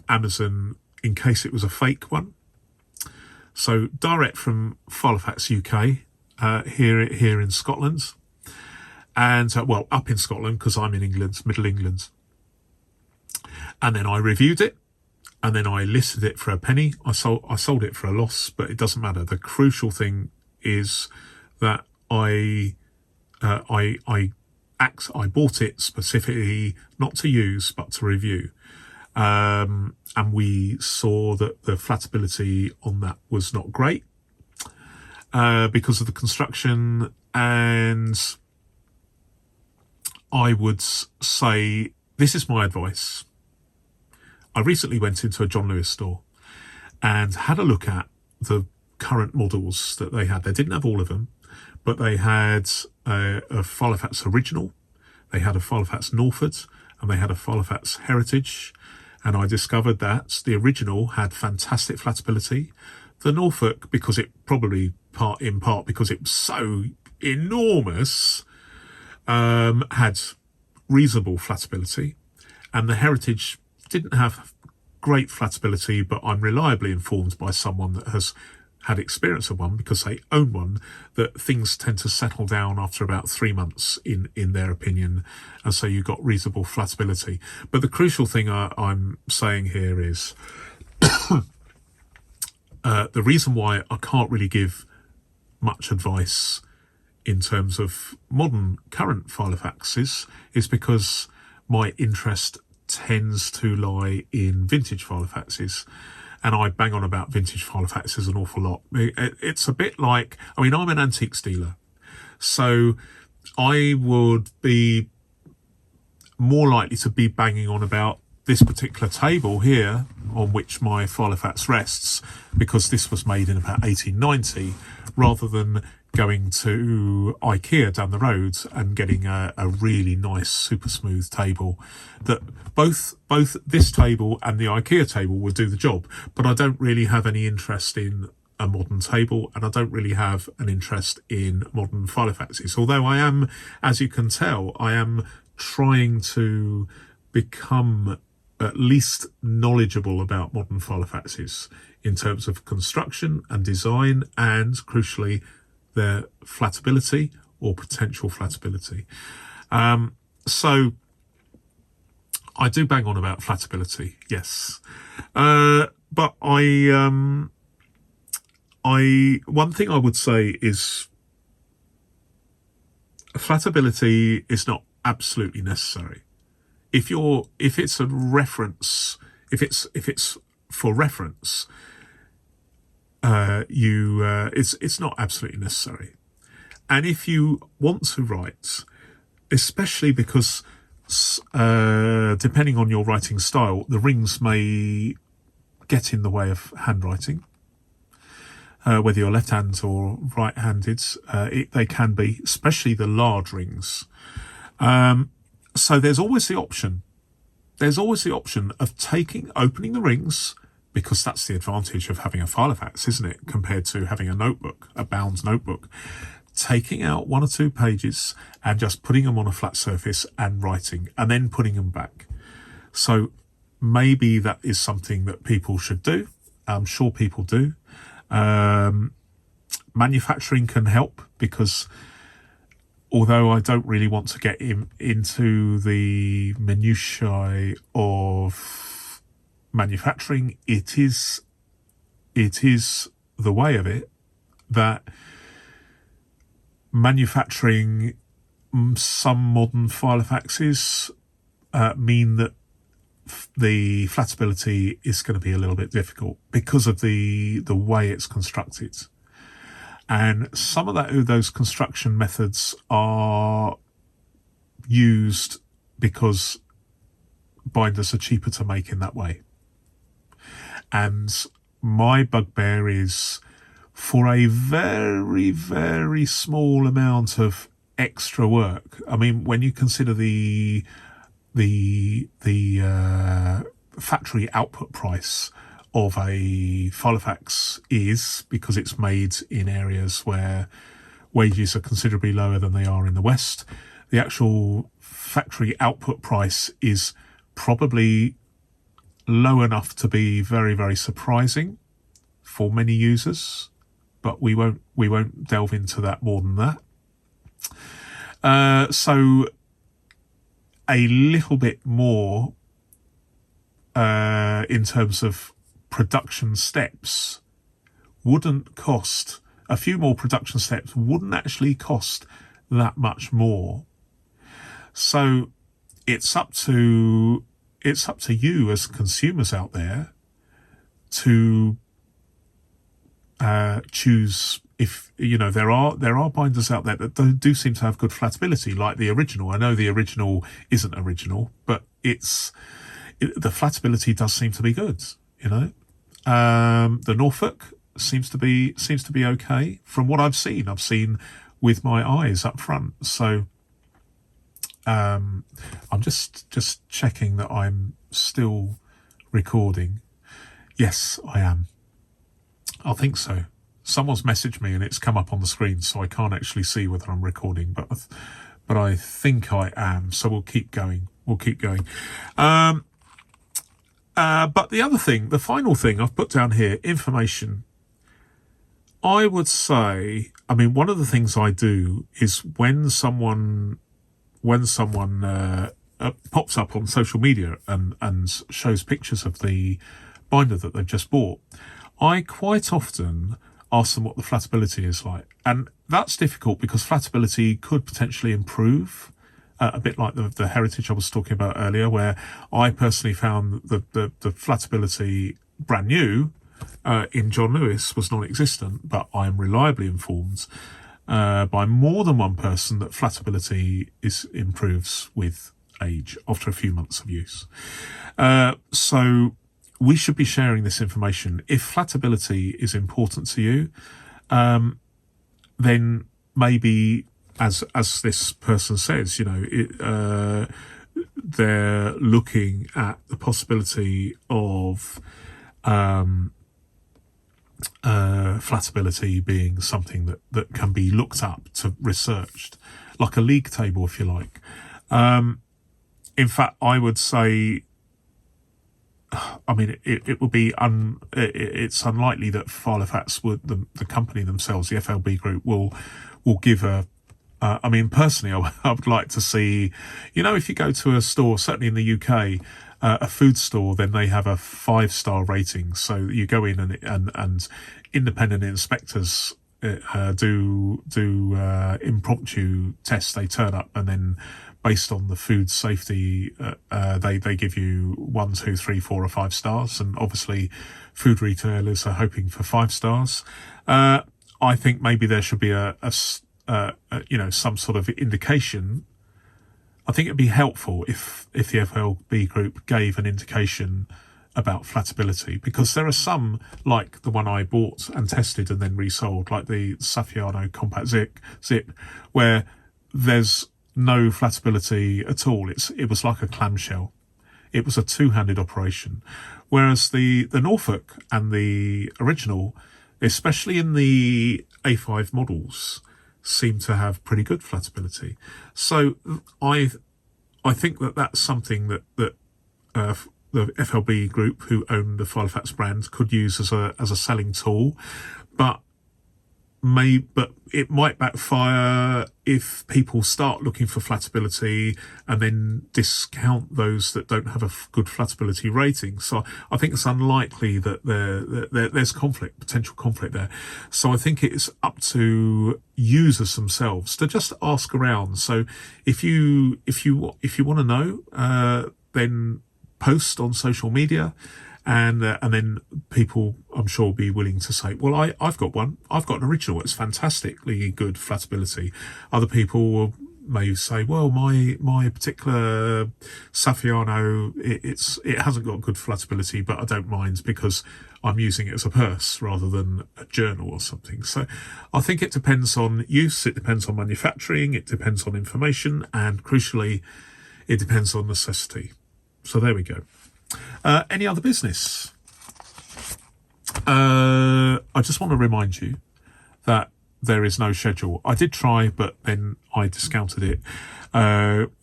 Amazon in case it was a fake one. So direct from Filofax UK, here in Scotland, and up in Scotland because I'm in England, Middle England. And then I reviewed it, and then I listed it for a penny. I sold it for a loss, but it doesn't matter. The crucial thing is that I bought it specifically not to use but to review, and we saw that the flatability on that was not great because of the construction. And I would say, this is my advice. I recently went into a John Lewis store and had a look at the current models that they had. They didn't have all of them, but they had a Filofax Original, they had a Filofax Norfolk, and they had a Filofax Heritage. And I discovered that the Original had fantastic flatability. The Norfolk, because it probably in part because it was so enormous, had reasonable flatability, and the Heritage didn't have great flatability, but I'm reliably informed by someone that has had experience of one, because they own one, that things tend to settle down after about 3 months in their opinion, and so you've got reasonable flatability. But the crucial thing I'm saying here is the reason why I can't really give much advice in terms of modern current filofaxes is because my interest tends to lie in vintage filofaxes, and I bang on about vintage filofaxes an awful lot. It's a bit like, I mean, I'm an antiques dealer, so I would be more likely to be banging on about this particular table here on which my Filofax rests, because this was made in about 1890, rather than going to IKEA down the road and getting a really nice super smooth table. That both this table and the IKEA table will do the job, but I don't really have any interest in a modern table, and I don't really have an interest in modern filofaxes. Although I am, as you can tell, I am trying to become at least knowledgeable about modern filofaxes in terms of construction and design, and crucially their flatability or potential flatability. So I do bang on about flatability, yes, but one thing I would say is flatability is not absolutely necessary. If it's a reference, if it's for reference, it's not absolutely necessary. And if you want to write, especially because depending on your writing style, the rings may get in the way of handwriting. Whether you're left-handed or right-handed, they can be, especially the large rings. So there's always the option. There's always the option of opening the rings, because that's the advantage of having a filofax, isn't it, compared to having a notebook, a bound notebook. Taking out 1 or 2 pages and just putting them on a flat surface and writing, and then putting them back. So maybe that is something that people should do. I'm sure people do. Manufacturing can help, because although I don't really want to get into the minutiae of manufacturing, it is the way of it that manufacturing some modern filofaxes mean that the flatability is going to be a little bit difficult because of the way it's constructed. And some of those construction methods are used because binders are cheaper to make in that way. And my bugbear is, for a very, very small amount of extra work. I mean, when you consider the factory output price of a filofax is, because it's made in areas where wages are considerably lower than they are in the West, the actual factory output price is probably low enough to be very, very surprising for many users. But we won't delve into that more than that. So a little bit more in terms of production steps wouldn't cost, a few more production steps wouldn't actually cost that much more. So it's up to you as consumers out there to choose. If there are binders out there that do seem to have good flatability, like the original. I know the original isn't original, but the flatability does seem to be good. The Norfolk seems to be okay from what I've seen. I've seen with my eyes up front. So I'm just checking that I'm still recording. Yes, I am. I think so. Someone's messaged me and it's come up on the screen, so I can't actually see whether I'm recording, but I think I am. So we'll keep going. But the other thing, the final thing I've put down here, information. I would say, I mean, one of the things I do is when someone pops up on social media and shows pictures of the binder that they've just bought, I quite often ask them what the flatability is like. And that's difficult because flatability could potentially improve, a bit like the heritage I was talking about earlier, where I personally found the flatability brand new in John Lewis was non-existent, but I am reliably informed by more than one person that flatability improves with age after a few months of use. So we should be sharing this information. If flatability is important to you, then maybe, as this person says, they're looking at the possibility of flatability being something that can be looked up to researched, like a league table, if you like. In fact, I would say, I mean, it would be it's unlikely that filofaxes would, the company themselves, the FLB group, will give a. I mean, personally, I would like to see, if you go to a store, certainly in the UK, a food store, then they have a 5-star rating. So you go in and independent inspectors do impromptu tests. They turn up and then, based on the food safety, they give you 1, 2, 3, 4, or 5 stars. And obviously, food retailers are hoping for 5 stars. I think maybe there should be some sort of indication. I think it'd be helpful if the FLB group gave an indication about flatability, because there are some, like the one I bought and tested and then resold, like the Saffiano Compact Zip, where there's no flatability at all. It was like a clamshell. It was a two-handed operation, whereas the Norfolk and the original, especially in the A5 models, seem to have pretty good flatability. So I think that's something that the FLB group, who own the filofaxes brand, could use as a selling tool, but it might backfire if people start looking for flatability and then discount those that don't have a good flatability rating. So I think it's unlikely that there's potential conflict there. So I think it's up to users themselves to just ask around. So if you want to know, then post on social media. And then people, I'm sure, will be willing to say, well, I've got one. I've got an original. It's fantastically good flatability. Other people may say, well, my particular Saffiano, it hasn't got good flatability, but I don't mind because I'm using it as a purse rather than a journal or something. So I think it depends on use. It depends on manufacturing. It depends on information. And crucially, it depends on necessity. So there we go. Any other business? I just want to remind you that there is no schedule. I did try, but then I discounted it.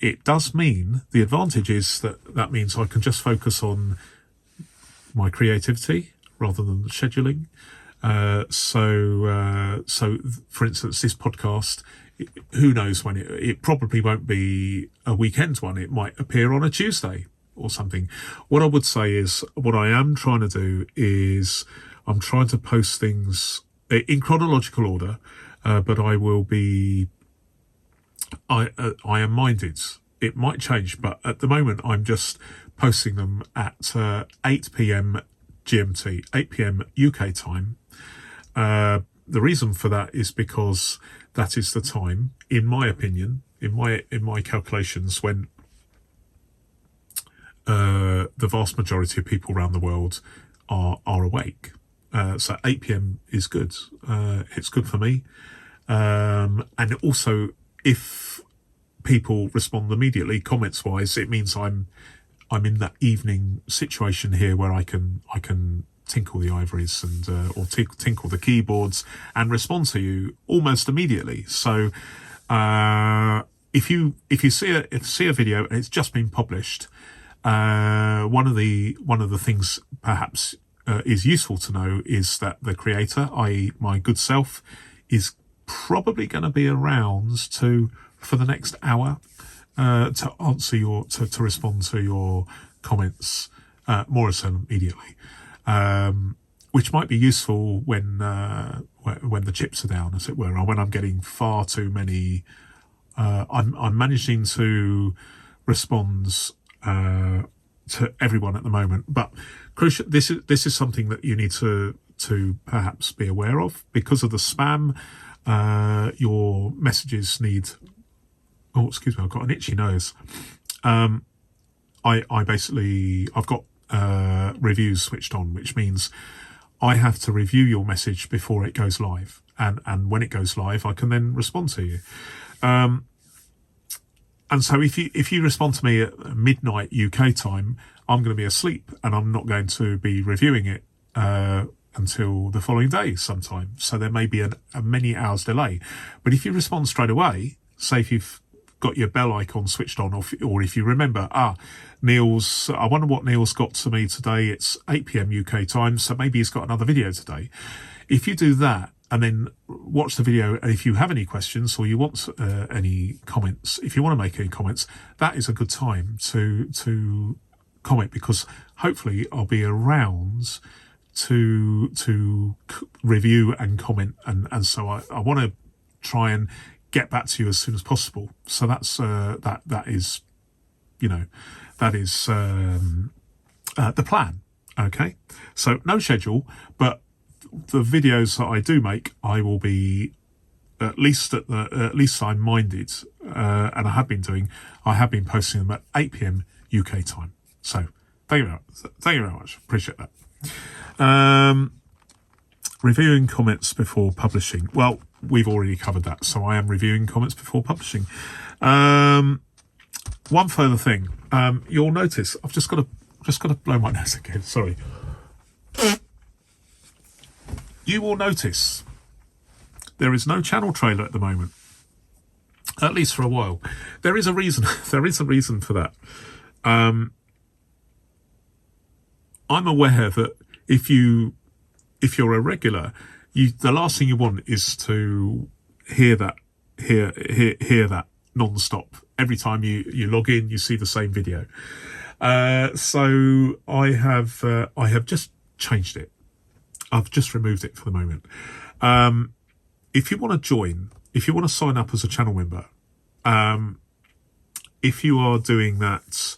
It does mean, the advantage is that means I can just focus on my creativity rather than the scheduling. So for instance, this podcast, who knows when it probably won't be a weekend one. It might appear on a Tuesday or something. What I would say is, what I am trying to do is I'm trying to post things in chronological order, but I will be, I am minded. It might change, but at the moment I'm just posting them at 8 p.m. GMT, 8 p.m. UK time. The reason for that is because that is the time, in my opinion, in my calculations, when the vast majority of people around the world are awake. So 8 p.m. is good. It's good for me. And also, if people respond immediately, comments wise, it means I'm in that evening situation here where I can tinkle the ivories and or tinkle the keyboards and respond to you almost immediately. So if you see a video and it's just been published, one of the things perhaps is useful to know is that the creator, i.e. my good self, is probably going to be around for the next hour to answer to respond to your comments more or less immediately, which might be useful when the chips are down, as it were, or when I'm getting far too many. I'm managing to respond to everyone at the moment, but crucial. This is something that you need to perhaps be aware of because of the spam. Your messages need. Oh, excuse me, I've got an itchy nose. I've got reviews switched on, which means I have to review your message before it goes live, and when it goes live, I can then respond to you. And so if you respond to me at midnight UK time, I'm going to be asleep and I'm not going to be reviewing it until the following day sometime. So there may be a many hours delay. But if you respond straight away, say if you've got your bell icon switched on, or if you remember, I wonder what Neil's got to me today. It's 8 p.m. UK time, so maybe he's got another video today. If you do that and then watch the video, and if you have any questions or you want any comments, if you want to make any comments, that is a good time to comment, because hopefully I'll be around to review and comment, and so I want to try and get back to you as soon as possible. So that's that is the plan. Okay, so no schedule, but the videos that I do make, I will be at least I'm minded, and I have been posting them at 8 p.m. UK time. So thank you very much. Appreciate that. Reviewing comments before publishing. Well, we've already covered that, so I am reviewing comments before publishing. One further thing, you'll notice I've just got to blow my nose again. Sorry. You will notice there is no channel trailer at the moment, at least for a while. There is a reason. There is a reason for that. I'm aware that if you're a regular, the last thing you want is to hear that non-stop. Every time you log in, you see the same video. So I have just changed it. I've just removed it for the moment. If you want to join, if you want to sign up as a channel member, if you are doing that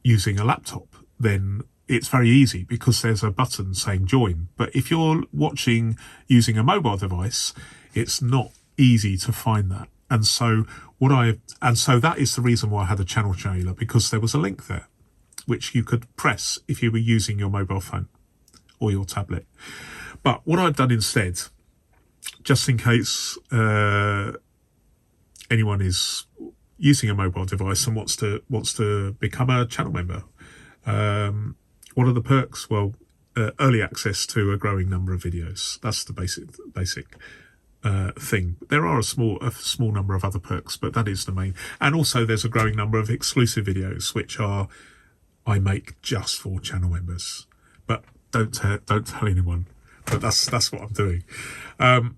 using a laptop, then it's very easy because there's a button saying join. But if you're watching using a mobile device, it's not easy to find that. And so that is the reason why I had a channel trailer, because there was a link there which you could press if you were using your mobile phone or your tablet. But what I've done instead, just in case anyone is using a mobile device and wants to become a channel member, what are the perks? Well, early access to a growing number of videos. That's the basic thing. There are a small number of other perks, but that is the main. And also, there's a growing number of exclusive videos which I make just for channel members. But don't tell anyone. But that's what I'm doing. I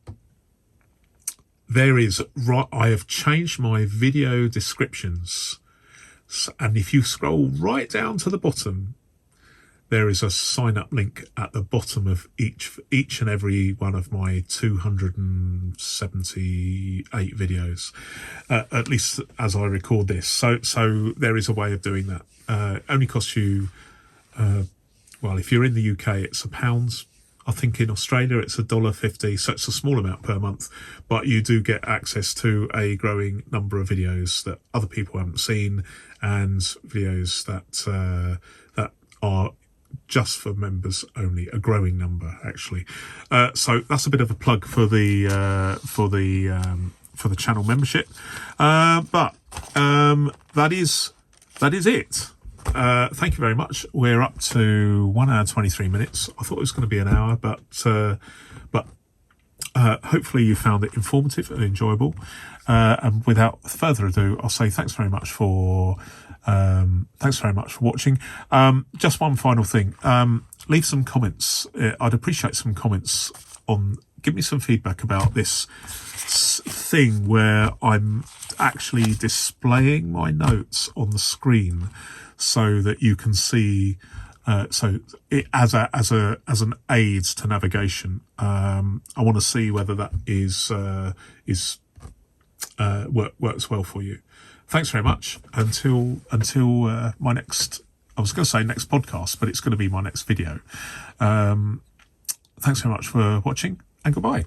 have changed my video descriptions, and if you scroll right down to the bottom, there is a sign up link at the bottom of each and every one of my 278 videos, at least as I record this. So there is a way of doing that. Only costs you, well, if you're in the UK, it's £1. I think in Australia it's $1.50, so it's a small amount per month, but you do get access to a growing number of videos that other people haven't seen, and videos that are just for members only, a growing number actually. So that's a bit of a plug for the channel membership. But that is it. Thank you very much. We're up to 1 hour 23 minutes. I thought it was going to be an hour, but hopefully you found it informative and enjoyable. And without further ado, I'll say thanks very much for watching. Just one final thing. Leave some comments. I'd appreciate some comments give me some feedback about this thing where I'm actually displaying my notes on the screen so that you can see, so it as an aid to navigation. I want to see whether that works well for you. Thanks very much. Until my next, I was going to say next podcast, but it's going to be my next video. Thanks very much for watching, and goodbye.